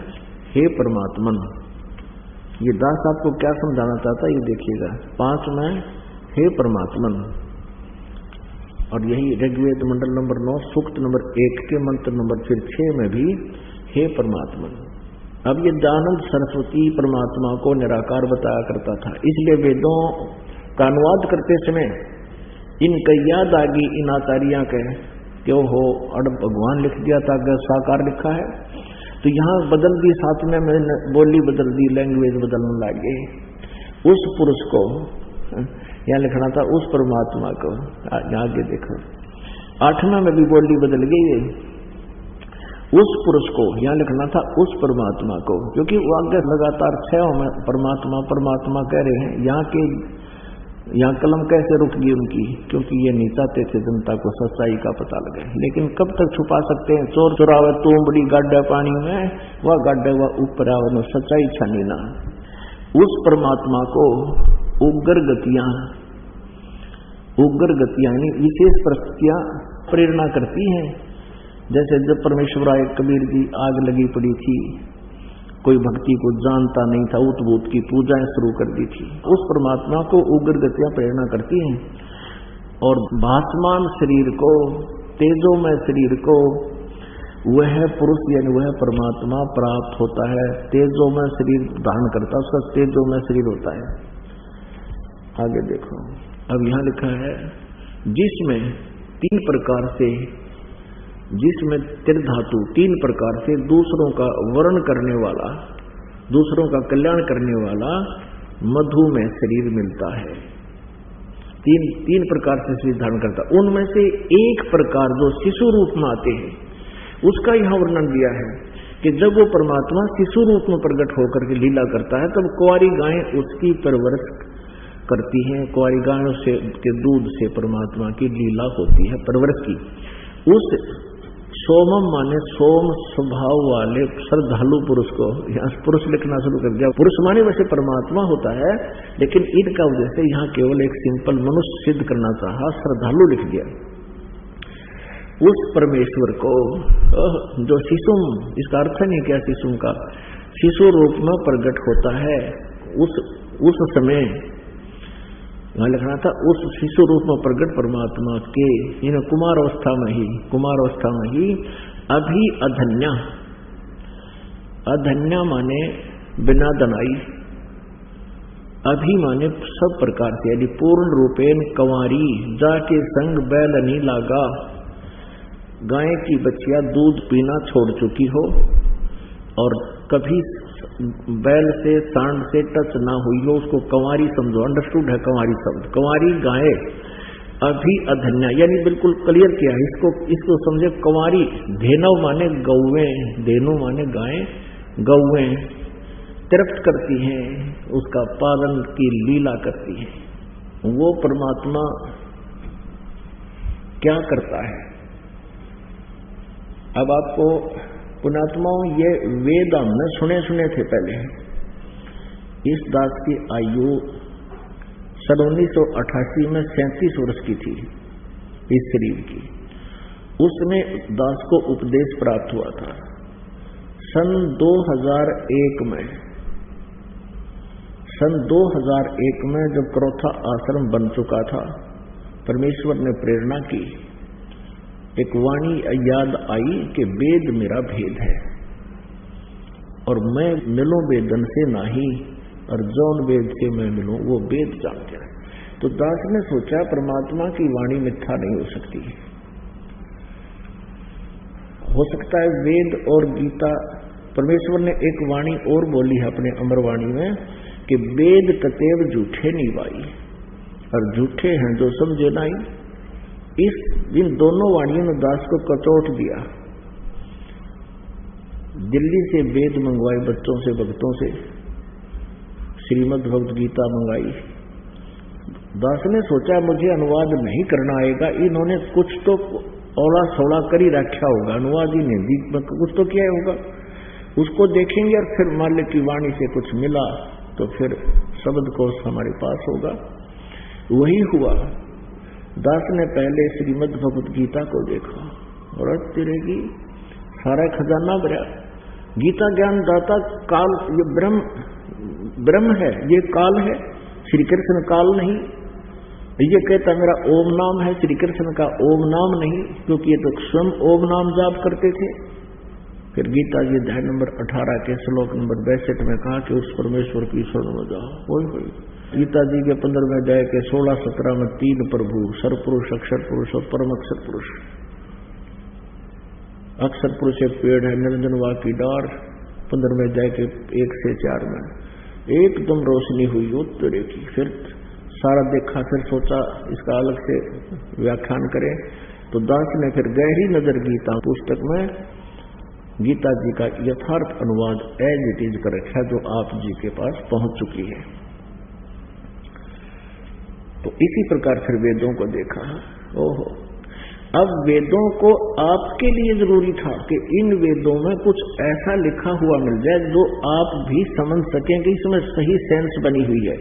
हे परमात्मन। ये दास आपको क्या समझाना चाहता है ये देखिएगा। 5 में हे परमात्मन, और यही ऋग्वेद मंडल नंबर 9 सूक्त नंबर 1 के मंत्र नंबर फिर 6 में भी हे परमात्मन। अब ये दयानंद सरस्वती परमात्मा को निराकार बताया करता था, इसलिए वेदों का अनुवाद करते समय इनका याद आ गई इन आचार्यों के क्यों हो अड़ भगवान लिख दिया था, अगर साकार लिखा है तो यहाँ बदल दी, साथ में मैंने बोली बदल दी, लैंग्वेज बदलने लगे। उस पुरुष को यहाँ लिखना था उस परमात्मा को, आगे देखो 8वें में भी बोली बदल गई है, उस पुरुष को यहाँ लिखना था उस परमात्मा को, क्योंकि वो आगे लगातार 6 में परमात्मा परमात्मा कह रहे हैं। यहाँ कलम कैसे रुक गई उनकी, क्योंकि ये नहीं चाहते थे जनता को सच्चाई का पता लगे। लेकिन कब तक छुपा सकते हैं, चोर चुरावे तू बड़ी गाड्डा पानी में, वह गाड्डा वह ऊपर आवे, सच्चाई छानी ना। उस परमात्मा को उग्र गतियां यानी विशेष परिस्थितियां प्रेरणा करती हैं। जैसे जब परमेश्वर आए, कबीर जी आग लगी पड़ी थी, कोई भक्ति को जानता नहीं था, उत भूत की पूजाएं शुरू कर दी थी, उस परमात्मा को उग्र गतियां प्रेरणा करती हैं। और भासमान शरीर को, तेजोमय शरीर को वह पुरुष यानी वह परमात्मा प्राप्त होता है, तेजोमय शरीर धारण करता है, उसका तेजोमय शरीर होता है। आगे देखो, अब यहां लिखा है जिसमें 3 प्रकार से, जिसमें त्रिधातु 3 प्रकार से दूसरों का वर्ण करने वाला, दूसरों का कल्याण करने वाला मधु में शरीर मिलता है। 3 प्रकार से शरीर धारण करता, उनमें से एक प्रकार जो शिशु रूप में आते हैं उसका यहां वर्णन दिया है कि जब वो परमात्मा शिशु रूप में प्रकट होकर के लीला करता है तब कुंवारी गायें उसकी परवरिश करती हैं, कुंवारी गायों से के दूध से परमात्मा की लीला होती है परवरिश की। उस सोमम माने सोम स्वभाव वाले श्रद्धालु पुरुष को यहाँ पुरुष लिखना शुरू कर दिया। पुरुष माने वैसे परमात्मा होता है, लेकिन इनका वजह से यहाँ केवल एक सिंपल मनुष्य सिद्ध करना चाहा, श्रद्धालु लिख दिया। उस परमेश्वर को जो शिशुम, इसका अर्थ नहीं क्या शिशुम का, शिशु रूप में प्रकट होता है, उस समय वहां लिखना था उस शिशु रूप में प्रकट परमात्मा के इन कुमार अवस्था में ही अभी अधन्या, अधन्या माने बिना दनाई, अभी माने सब प्रकार से, यदि पूर्ण रूपेण कंवारी जाके संग बैल नहीं लागा, गाय की बच्चियां दूध पीना छोड़ चुकी हो और कभी बैल से सांड से टच ना हुई हो, उसको कंवारी समझो। अंडरस्टूड है कंवारी शब्द, कंवारी गाय अभी अधन्या यानी बिल्कुल क्लियर किया है इसको समझे। कंवारी धेनव माने गौवें, धेनु माने गाय, गौवें तृप्त करती हैं, उसका पालन की लीला करती हैं। वो परमात्मा क्या करता है? अब आपको पुणात्माओं ये वेद हमने सुने थे पहले। इस दास की आयु 1988 में 37 वर्ष की थी इस शरीर की। उसमें दास को उपदेश प्राप्त हुआ था सन 2001 में। सन 2001 में जब क्रोथा आश्रम बन चुका था, परमेश्वर ने प्रेरणा की, एक वाणी याद आई कि वेद मेरा भेद है और मैं मिलूं वेदन से नहीं, और जौन वेद से मैं मिलूं वो वेद जान जाए। तो दास ने सोचा परमात्मा की वाणी मिथ्या नहीं हो सकती, हो सकता है वेद और गीता। परमेश्वर ने एक वाणी और बोली है अपने अमरवाणी में कि वेद कतेव झूठे नहीं भाई, और झूठे हैं जो समझे नहीं। इन दोनों वाणियों ने दास को कचोट दिया। दिल्ली से वेद मंगवाए बच्चों से, भक्तों से, श्रीमद् भगवद गीता मंगाई, दास ने सोचा मुझे अनुवाद नहीं करना आएगा, इन्होंने कुछ तो औला सौला कर ही रखा होगा, अनुवाद ही नहीं कुछ तो किया होगा, उसको देखेंगे और फिर मालिक की वाणी से कुछ मिला तो फिर शब्द कोश हमारे पास होगा। वही हुआ। दास ने पहले श्रीमद् भगवत गीता को देखा और तेरे की सारा खजाना भरा। गीता ज्ञान दाता काल, ये ब्रह्म है, ये काल है, श्री कृष्ण काल नहीं। ये कहता मेरा ओम नाम है, श्री कृष्ण का ओम नाम नहीं, क्योंकि ये तो स्वयं ओम नाम जाप करते थे। फिर गीता जी अध्याय नंबर 18 के श्लोक नंबर 62 में कहा कि उस परमेश्वर की शरण में जाओ। गीता जी के 15वें अध्याय के 16-17 में 3 प्रभु, सर्वपुरुष, अक्षर पुरुष और परम अक्षर पुरुष। अक्षर पुरुष एक पेड़ है, निरंजन वाक की डार। 15वें अध्याय के 1 से 4 में एकदम रोशनी हुई उत्तरे की। फिर सारा देखा, फिर सोचा इसका अलग से व्याख्यान करें, तो दास ने फिर गहरी नजर गीता पुस्तक में गीता जी का यथार्थ अनुवाद एज इट इज कर रखा, जो आप जी के पास पहुंच चुकी है। तो इसी प्रकार फिर वेदों को देखा। ओहो, अब वेदों को आपके लिए जरूरी था कि इन वेदों में कुछ ऐसा लिखा हुआ मिल जाए जो आप भी समझ सकें कि इसमें सही सेंस बनी हुई है।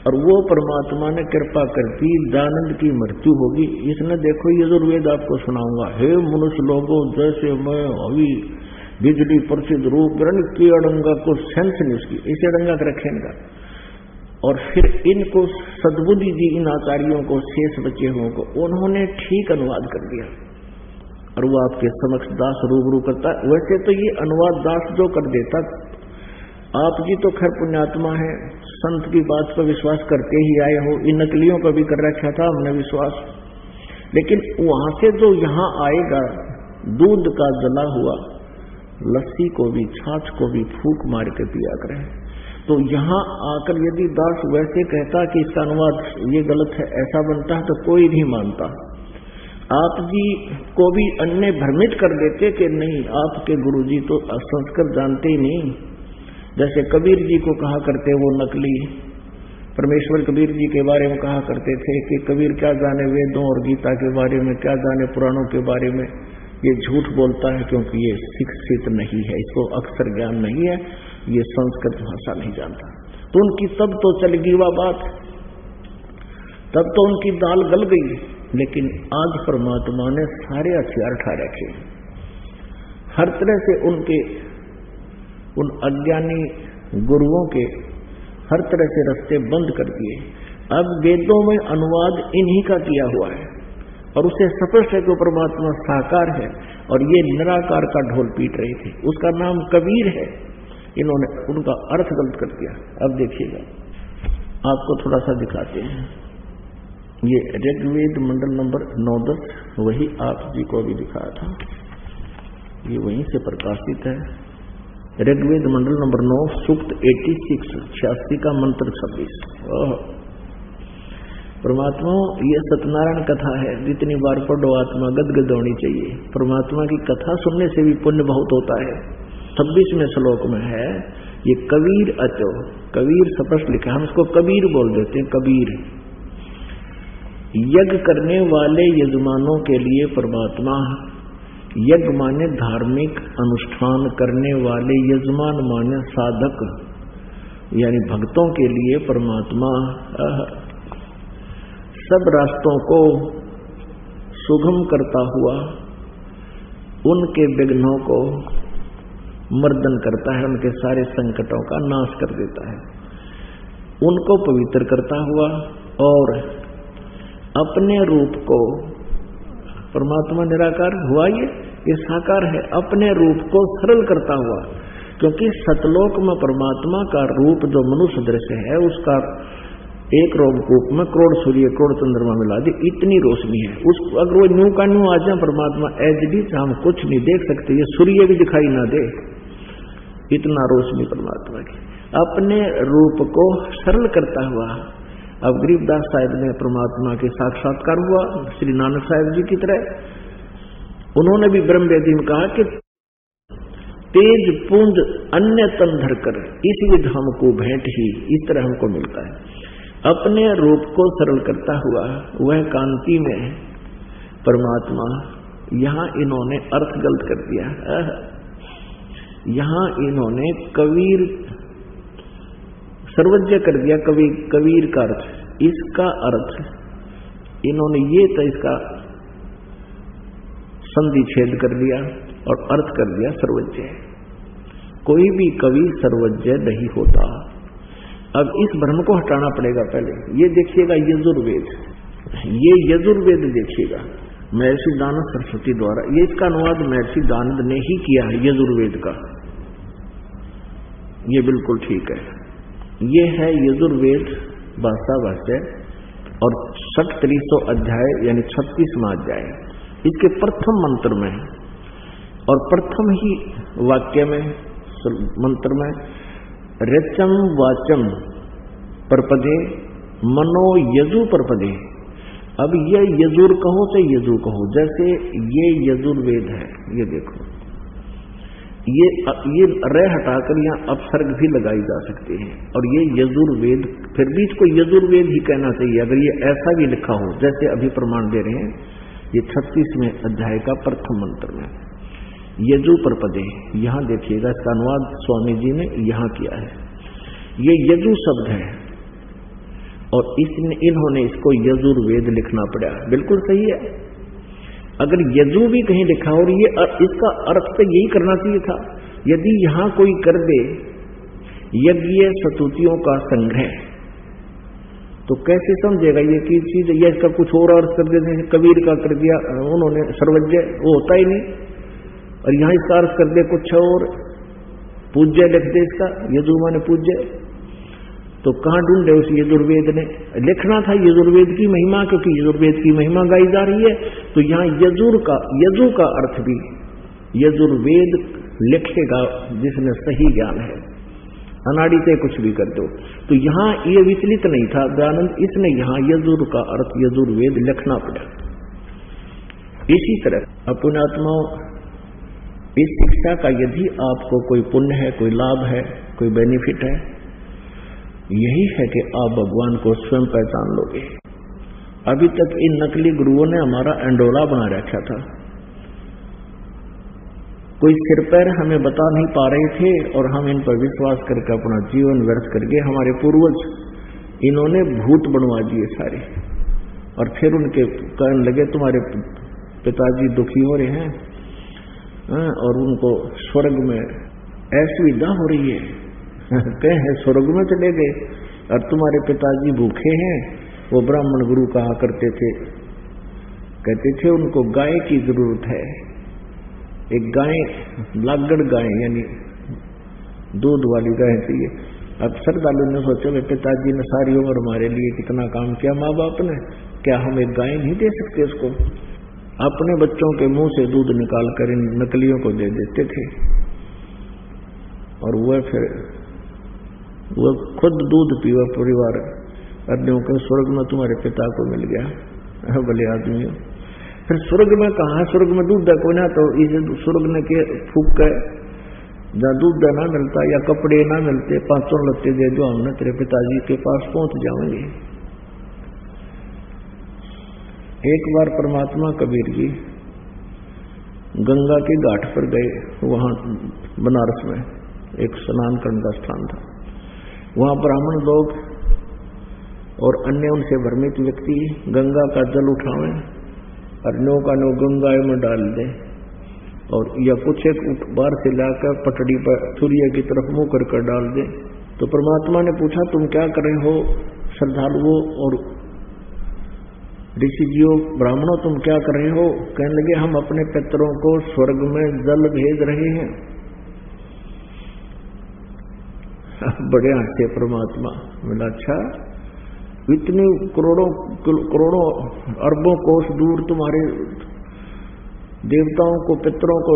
और वो परमात्मा ने कृपा कर दी, दानंद की मृत्यु होगी। इसने देखो यजुर्वेद आपको सुनाऊंगा, हे मनुष्य लोगों, जैसे मैं अभी बिजली प्रसिद्ध रूप की अड़ंगा को सेंस नहीं उसकी, इसे अड़ंगा कर रखे इनका। और फिर इनको सद्बुद्धि जी, इन आचार्यों को, शेष बचे हुओं को, उन्होंने ठीक अनुवाद कर दिया और वो आपके समक्ष दास रूबरू करता। वैसे तो ये अनुवाद दास जो कर देता, आप जी तो खैर पुण्यात्मा है, संत की बात पर विश्वास करते ही आए हो, इन नकलियों पर भी कर रखा था हमने विश्वास। लेकिन वहां से जो यहाँ आएगा, दूध का जला हुआ लस्सी को भी, छाछ को भी फूंक मार के पिया करें। तो यहाँ आकर यदि दास वैसे कहता कि इसका अनुवाद ये गलत है, ऐसा बनता है, तो कोई नहीं मानता। आप जी को भी अन्य भ्रमित कर देते कि नहीं, आपके गुरुजी तो संस्कृत जानते ही नहीं। जैसे कबीर जी को कहा करते वो नकली, परमेश्वर कबीर जी के बारे में कहा करते थे कि कबीर क्या जाने वेदों और गीता के बारे में, क्या जाने पुराणों के बारे में, ये झूठ बोलता है क्योंकि ये शिक्षित नहीं है, इसको अक्षर ज्ञान नहीं है, ये संस्कृत भाषा नहीं जानता। तो उनकी तब तो चल गई वह बात, तब तो उनकी दाल गल गई। लेकिन आज परमात्मा ने सारे हथियार उठा रखे, हर तरह से उनके उन अज्ञानी गुरुओं के हर तरह से रास्ते बंद कर दिए। अब वेदों में अनुवाद इन्हीं का किया हुआ है और उसे स्पष्ट है कि परमात्मा साकार है और ये निराकार का ढोल पीट रहे थे। उसका नाम कबीर है, इन्होंने उनका अर्थ गलत कर दिया। अब देखिएगा, आपको थोड़ा सा दिखाते हैं। ये ऋग्वेद मंडल नंबर 9-10 वही आप जी को अभी दिखाया था, ये वहीं से प्रकाशित है। ऋग्वेद मंडल नंबर 9 सूक्त 86 का मंत्र 26। परमात्मा, ये सत्यनारायण कथा है, जितनी बार पढ़ो आत्मा गदगद होनी चाहिए। परमात्मा की कथा सुनने से भी पुण्य बहुत होता है। 26वें श्लोक में है, ये कबीर अचो, कबीर स्पष्ट लिखा, हम इसको कबीर बोल देते हैं, कबीर। यज्ञ करने वाले यजमानों के लिए परमात्मा, यज्ञ माने धार्मिक अनुष्ठान करने वाले, यजमान माने साधक यानी भक्तों के लिए परमात्मा सब रास्तों को सुगम करता हुआ उनके विघ्नों को मर्दन करता है, उनके सारे संकटों का नाश कर देता है, उनको पवित्र करता हुआ और अपने रूप को, परमात्मा निराकार हुआ, ये साकार है, अपने रूप को सरल करता हुआ। क्योंकि सतलोक में परमात्मा का रूप जो मनुष्य दृश्य है, उसका एक रोमकूप में करोड़ सूर्य करोड़ चंद्रमा मिला दी, इतनी रोशनी है। उस अगर वो न्यू का न्यू आ जाए परमात्मा एच डी, हम कुछ नहीं देख सकते, ये सूर्य भी दिखाई ना दे, इतना रोशनी परमात्मा की। अपने रूप को सरल करता हुआ, अब गरीबदास साहिब ने परमात्मा के साक्षात्कार हुआ श्री नानक साहिब जी की तरह। उन्होंने भी ब्रह्म वेदी में कहा कि तेज पुंज अन्य तन धर कर इस विध हमको भेंट ही, इस तरह हमको मिलता है। अपने रूप को सरल करता हुआ वह कांति में परमात्मा, यहां इन्होंने अर्थ गलत कर दिया। यहां इन्होंने कबीर सर्वज्ञ कर दिया, कबीर का अर्थ। इसका अर्थ इन्होंने ये तो इसका संधि छेद कर दिया और अर्थ कर दिया सर्वज्ञ। कोई भी कवि सर्वज्ञ नहीं होता। अब इस भ्रम को हटाना पड़ेगा। पहले ये देखिएगा यजुर्वेद, ये यजुर्वेद देखिएगा महर्षि दानव सरस्वती द्वारा। ये इसका अनुवाद महर्षि दानव ने ही किया है यजुर्वेद का। ये बिल्कुल ठीक है। ये है यजुर्वेद भाषा भाष्य और 6300 अध्याय यानी 36वां अध्याय। इसके प्रथम मंत्र में और प्रथम ही वाक्य में मंत्र में रचम वाचम परपदे मनो यजु परपदे। अब ये यजुर कहो चाहे यजु कहो, जैसे ये यजुर्वेद है, ये देखो ये रे हटाकर यहाँ अपसर्ग भी लगाई जा सकती है और ये यजुर्वेद, फिर भी इसको यजुर्वेद ही कहना चाहिए अगर ये ऐसा भी लिखा हो जैसे अभी प्रमाण दे रहे हैं। ये 36वें अध्याय का प्रथम मंत्र में यजु परपदे, यहां देखिएगा इसका अनुवाद स्वामी जी ने यहां किया है। ये यजु शब्द है और इन्होंने इसको यजुर्वेद लिखना पड़ा। बिल्कुल सही है। अगर यजु भी कहीं लिखा और ये इसका अर्थ तो यही करना चाहिए था। यदि यहां कोई कर दे यज्ञ स्तुतियों का संग्रह, तो कैसे समझेगा ये की चीज? ये इसका कुछ और अर्थ कर देते हैं, कबीर का कर दिया उन्होंने सर्वज्ञ, वो होता ही नहीं। और यहां इसका अर्थ कर दे कुछ और, पूज्य लिख दे इसका, यजु माने पूज्य। तो कहां ढूंढे उस यजुर्वेद ने? लिखना था यजुर्वेद की महिमा, क्योंकि यजुर्वेद की महिमा गाई जा रही है। तो यहां यजु का अर्थ भी यजुर्वेद लिखेगा जिसने सही ज्ञान है, अनाड़ी से कुछ भी कर दो। तो यहां ये विचलित नहीं था दयानंद, इसने यहां यजुर का अर्थ यजुर्वेद लिखना पड़ा। इसी तरह पुण्यात्माओं, इस शिक्षा का यदि आपको कोई पुण्य है, कोई लाभ है, कोई बेनिफिट है, यही है कि आप भगवान को स्वयं पहचान लोगे। अभी तक इन नकली गुरुओं ने हमारा एंडोला बना रखा था। कोई सिर पैर हमें बता नहीं पा रहे थे और हम इन पर विश्वास करके अपना जीवन व्यर्थ कर गए। हमारे पूर्वज इन्होंने भूत बनवा दिए सारे, और फिर उनके कहने लगे तुम्हारे पिताजी दुखी हो रहे हैं और उनको स्वर्ग में असुविधा हो रही है, कहे स्वर्ग में चले गए, और तुम्हारे पिताजी भूखे हैं। वो ब्राह्मण गुरु कहा करते थे, कहते थे उनको गाय की जरूरत है, एक गाय, लागड़ गाय यानी दूध वाली गाय चाहिए। अब श्रद्धालु ने सोचा पिताजी ने सारी उम्र हमारे लिए कितना काम किया, माँ बाप ने, क्या हम एक गाय नहीं दे सकते उसको? अपने बच्चों के मुंह से दूध निकाल कर इन नकलियों को दे देते थे और वह खुद दूध पीवा परिवार। अन्यों के स्वर्ग में तुम्हारे पिता को मिल गया, भले आदमी। फिर स्वर्ग में कहा, स्वर्ग में दूध को ना, तो इसे स्वर्ग ने के फूक के जहाँ दूध ना मिलता या कपड़े ना मिलते, 500 लत्ते दे दो, हमने तेरे पिताजी के पास पहुंच जाएंगे। एक बार परमात्मा कबीर जी गंगा के घाट पर गए, वहां बनारस में एक स्नान करने का स्थान था। वहां ब्राह्मण लोग और अन्य उनसे भ्रमित व्यक्ति गंगा का जल उठावे और नो का नो गंगा में डाल दे, और या कुछ एक बार से लाकर पटड़ी पर सूर्य की तरफ मुंह कर डाल दे। तो परमात्मा ने पूछा, तुम क्या कर रहे हो श्रद्धालुओं और ऋषिजियों, ब्राह्मणों, तुम क्या कर रहे हो? कहने लगे, हम अपने पितरों को स्वर्ग में जल भेज रहे हैं। बड़े हंसे परमात्मा। बोला, अच्छा, इतने करोड़ों अरबों कोस दूर तुम्हारे देवताओं को, पितरों को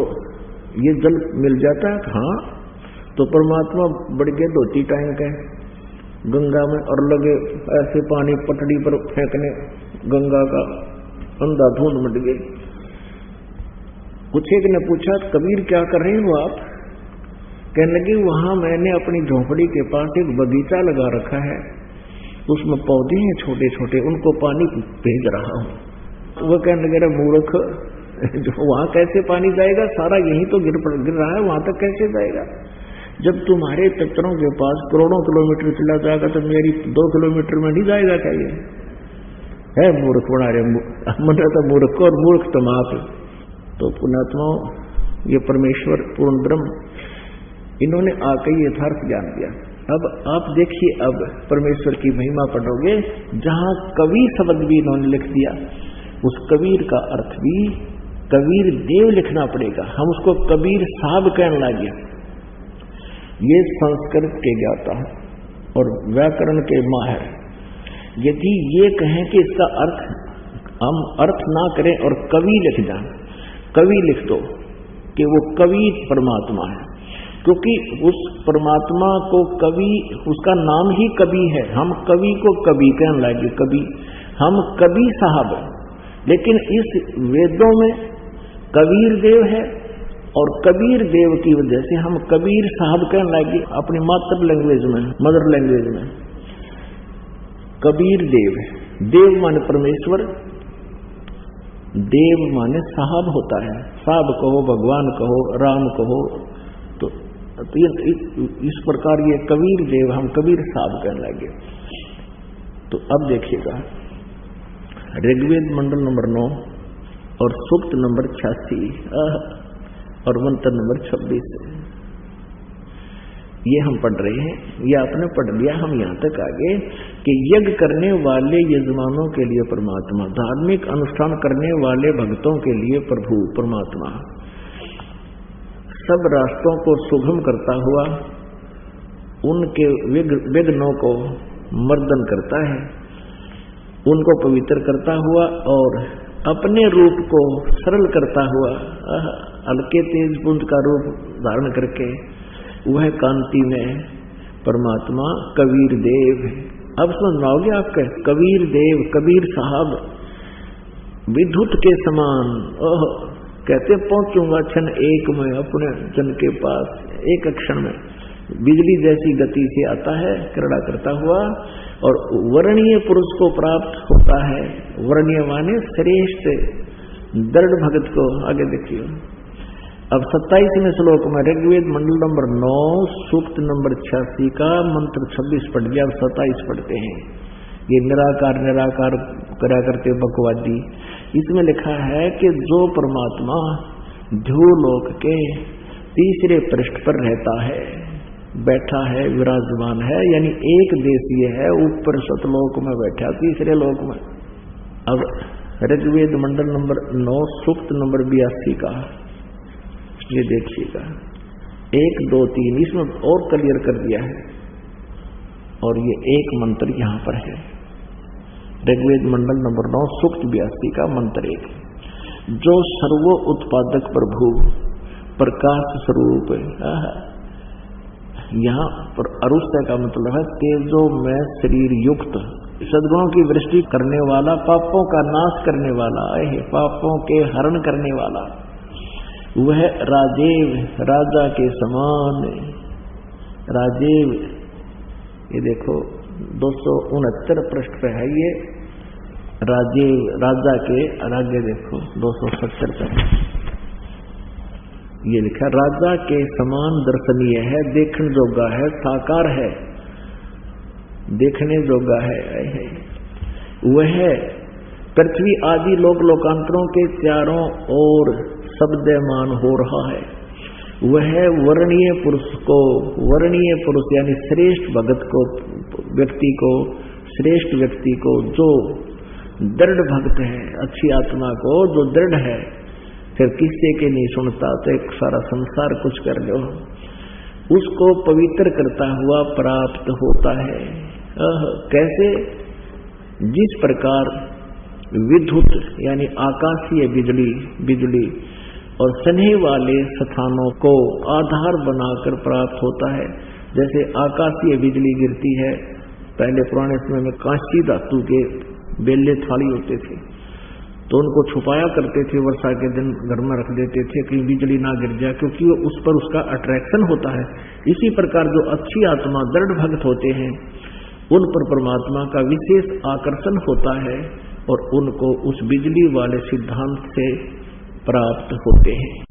ये जल मिल जाता है? हाँ। तो परमात्मा बढ़ गए धोती टाइम के गंगा में और लगे ऐसे पानी पटड़ी पर फेंकने, गंगा का अंधाधुंध मट गई। कुछ एक ने पूछा, कबीर क्या कर रहे हो आप? कहने लगे, वहां मैंने अपनी झोपड़ी के पास एक बगीचा लगा रखा है उसमें पौधे हैं छोटे छोटे, उनको पानी भेज रहा हूं। तो वह कहने लगे मूर्ख, जो वहां कैसे पानी जाएगा, सारा यही तो गिर रहा है, वहां तक कैसे जाएगा? जब तुम्हारे पितरों के पास करोड़ों किलोमीटर चला जाएगा तो मेरी 2 किलोमीटर में नहीं जाएगा क्या? ये है मूर्ख बना रहे, मन तो मूर्ख और मूर्ख तुम आप। तो पुण्यात्मा, ये परमेश्वर पूर्ण ब्रह्म, इन्होंने आकर यथार्थ ज्ञान दिया। अब आप देखिए, अब परमेश्वर की महिमा पढ़ोगे, जहां कवि शब्द भी इन्होंने लिख दिया, उस कबीर का अर्थ भी कबीर देव लिखना पड़ेगा। हम उसको कबीर साहब कहने लगे। ये संस्कृत के ज्ञाता है और व्याकरण के माहिर। यदि ये कहें कि इसका अर्थ हम अर्थ ना करें और कवि लिख जाएं, कवि लिख दो कि वो कवि परमात्मा है, क्योंकि उस परमात्मा को कवि, उसका नाम ही कवि है। हम कवि को कवि कहने लगे, कवि, हम कवि साहब। लेकिन इस वेदों में कबीर देव है और कबीर देव की वजह से हम कबीर साहब कहने लगे अपनी मातृ लैंग्वेज में, मदर लैंग्वेज में। कबीर देव, देव माने परमेश्वर, देव माने साहब होता है। साहब कहो, भगवान कहो, राम कहो, तो इस प्रकार ये कबीर देव, हम कबीर साहब कहने लगे। तो अब देखिएगा, ऋग्वेद मंडल नंबर 9 और सूक्त नंबर 86 और मंत्र नंबर 26, ये हम पढ़ रहे हैं। ये आपने पढ़ लिया, हम यहां तक आगे कि यज्ञ करने वाले यजमानों के लिए परमात्मा, धार्मिक अनुष्ठान करने वाले भक्तों के लिए प्रभु परमात्मा, सब रास्तों को सुगम करता हुआ उनके विघ्नों को मर्दन करता है, उनको पवित्र करता हुआ और अपने रूप को सरल करता हुआ, हल्के तेज पुंज का रूप धारण करके वह कांति में परमात्मा कबीर देव। अब सुनाओगे आपके कबीर देव, कबीर साहब, विद्युत के समान, कहते पहुंचूंगा क्षण एक में अपने जन के पास, एक क्षण में बिजली जैसी गति से आता है क्रीड़ा करता हुआ और वर्णीय पुरुष को प्राप्त होता है। वर्णीय माने श्रेष्ठ दृढ़ भगत को। आगे देखिए, अब 27वें श्लोक में ऋग्वेद मंडल नंबर 9 सूक्त नंबर 86 का मंत्र 26 पढ़ लिया। अब 27 पढ़ते हैं। ये निराकार निराकार करा करते बकवादी। इसमें लिखा है कि जो परमात्मा ध्रुवलोक के तीसरे पृष्ठ पर रहता है, बैठा है, विराजमान है, यानी एक देशीय है, ऊपर सतलोक में बैठा, तीसरे लोक में। अब ऋग्वेद मंडल नंबर 9 सूक्त नंबर 82 का ये देखिएगा, 1, 2, 3 इसमें और क्लियर कर दिया है। और ये एक मंत्र यहां पर है, ऋग्वेद मंडल नंबर 9 सूक्त 82 का मंत्र 1, जो सर्व उत्पादक प्रभु प्रकाश स्वरूप, यहाँ पर अरुष्य का मतलब है तेजो में शरीर युक्त, सद्गुणों की वृष्टि करने वाला, पापों का नाश करने वाला, पापों के हरण करने वाला, वह राजेव, राजा के समान। राजेव, ये देखो 269 पृष्ठ पे है ये राजेव, राजा के। आगे देखो 270 पे ये लिखा, राजा के समान दर्शनीय है, देखने जोगा है, साकार है, देखने जोगा है। वह पृथ्वी आदि लोक लोकांतरों के चारों ओर शब्दमान हो रहा है। वह वर्णीय पुरुष को, वर्णीय पुरुष यानी श्रेष्ठ भगत को, व्यक्ति को, श्रेष्ठ व्यक्ति को, जो दृढ़ भक्त है, अच्छी आत्मा को जो दृढ़ है, फिर किसी के नहीं सुनता तो एक सारा संसार कुछ कर लो, उसको पवित्र करता हुआ प्राप्त होता है। कैसे? जिस प्रकार विद्युत यानी आकाशीय बिजली और स्नेह वाले स्थानों को आधार बनाकर प्राप्त होता है। जैसे आकाशीय बिजली गिरती है, पहले पुराने समय में कांसी धातु के बेले थाली होते थे, तो उनको छुपाया करते थे, वर्षा के दिन घर में रख देते थे कि बिजली ना गिर जाए, क्योंकि वो उस पर उसका अट्रैक्शन होता है। इसी प्रकार जो अच्छी आत्मा दृढ़ भक्त होते हैं उन पर परमात्मा का विशेष आकर्षण होता है और उनको उस बिजली वाले सिद्धांत से प्राप्त होते हैं।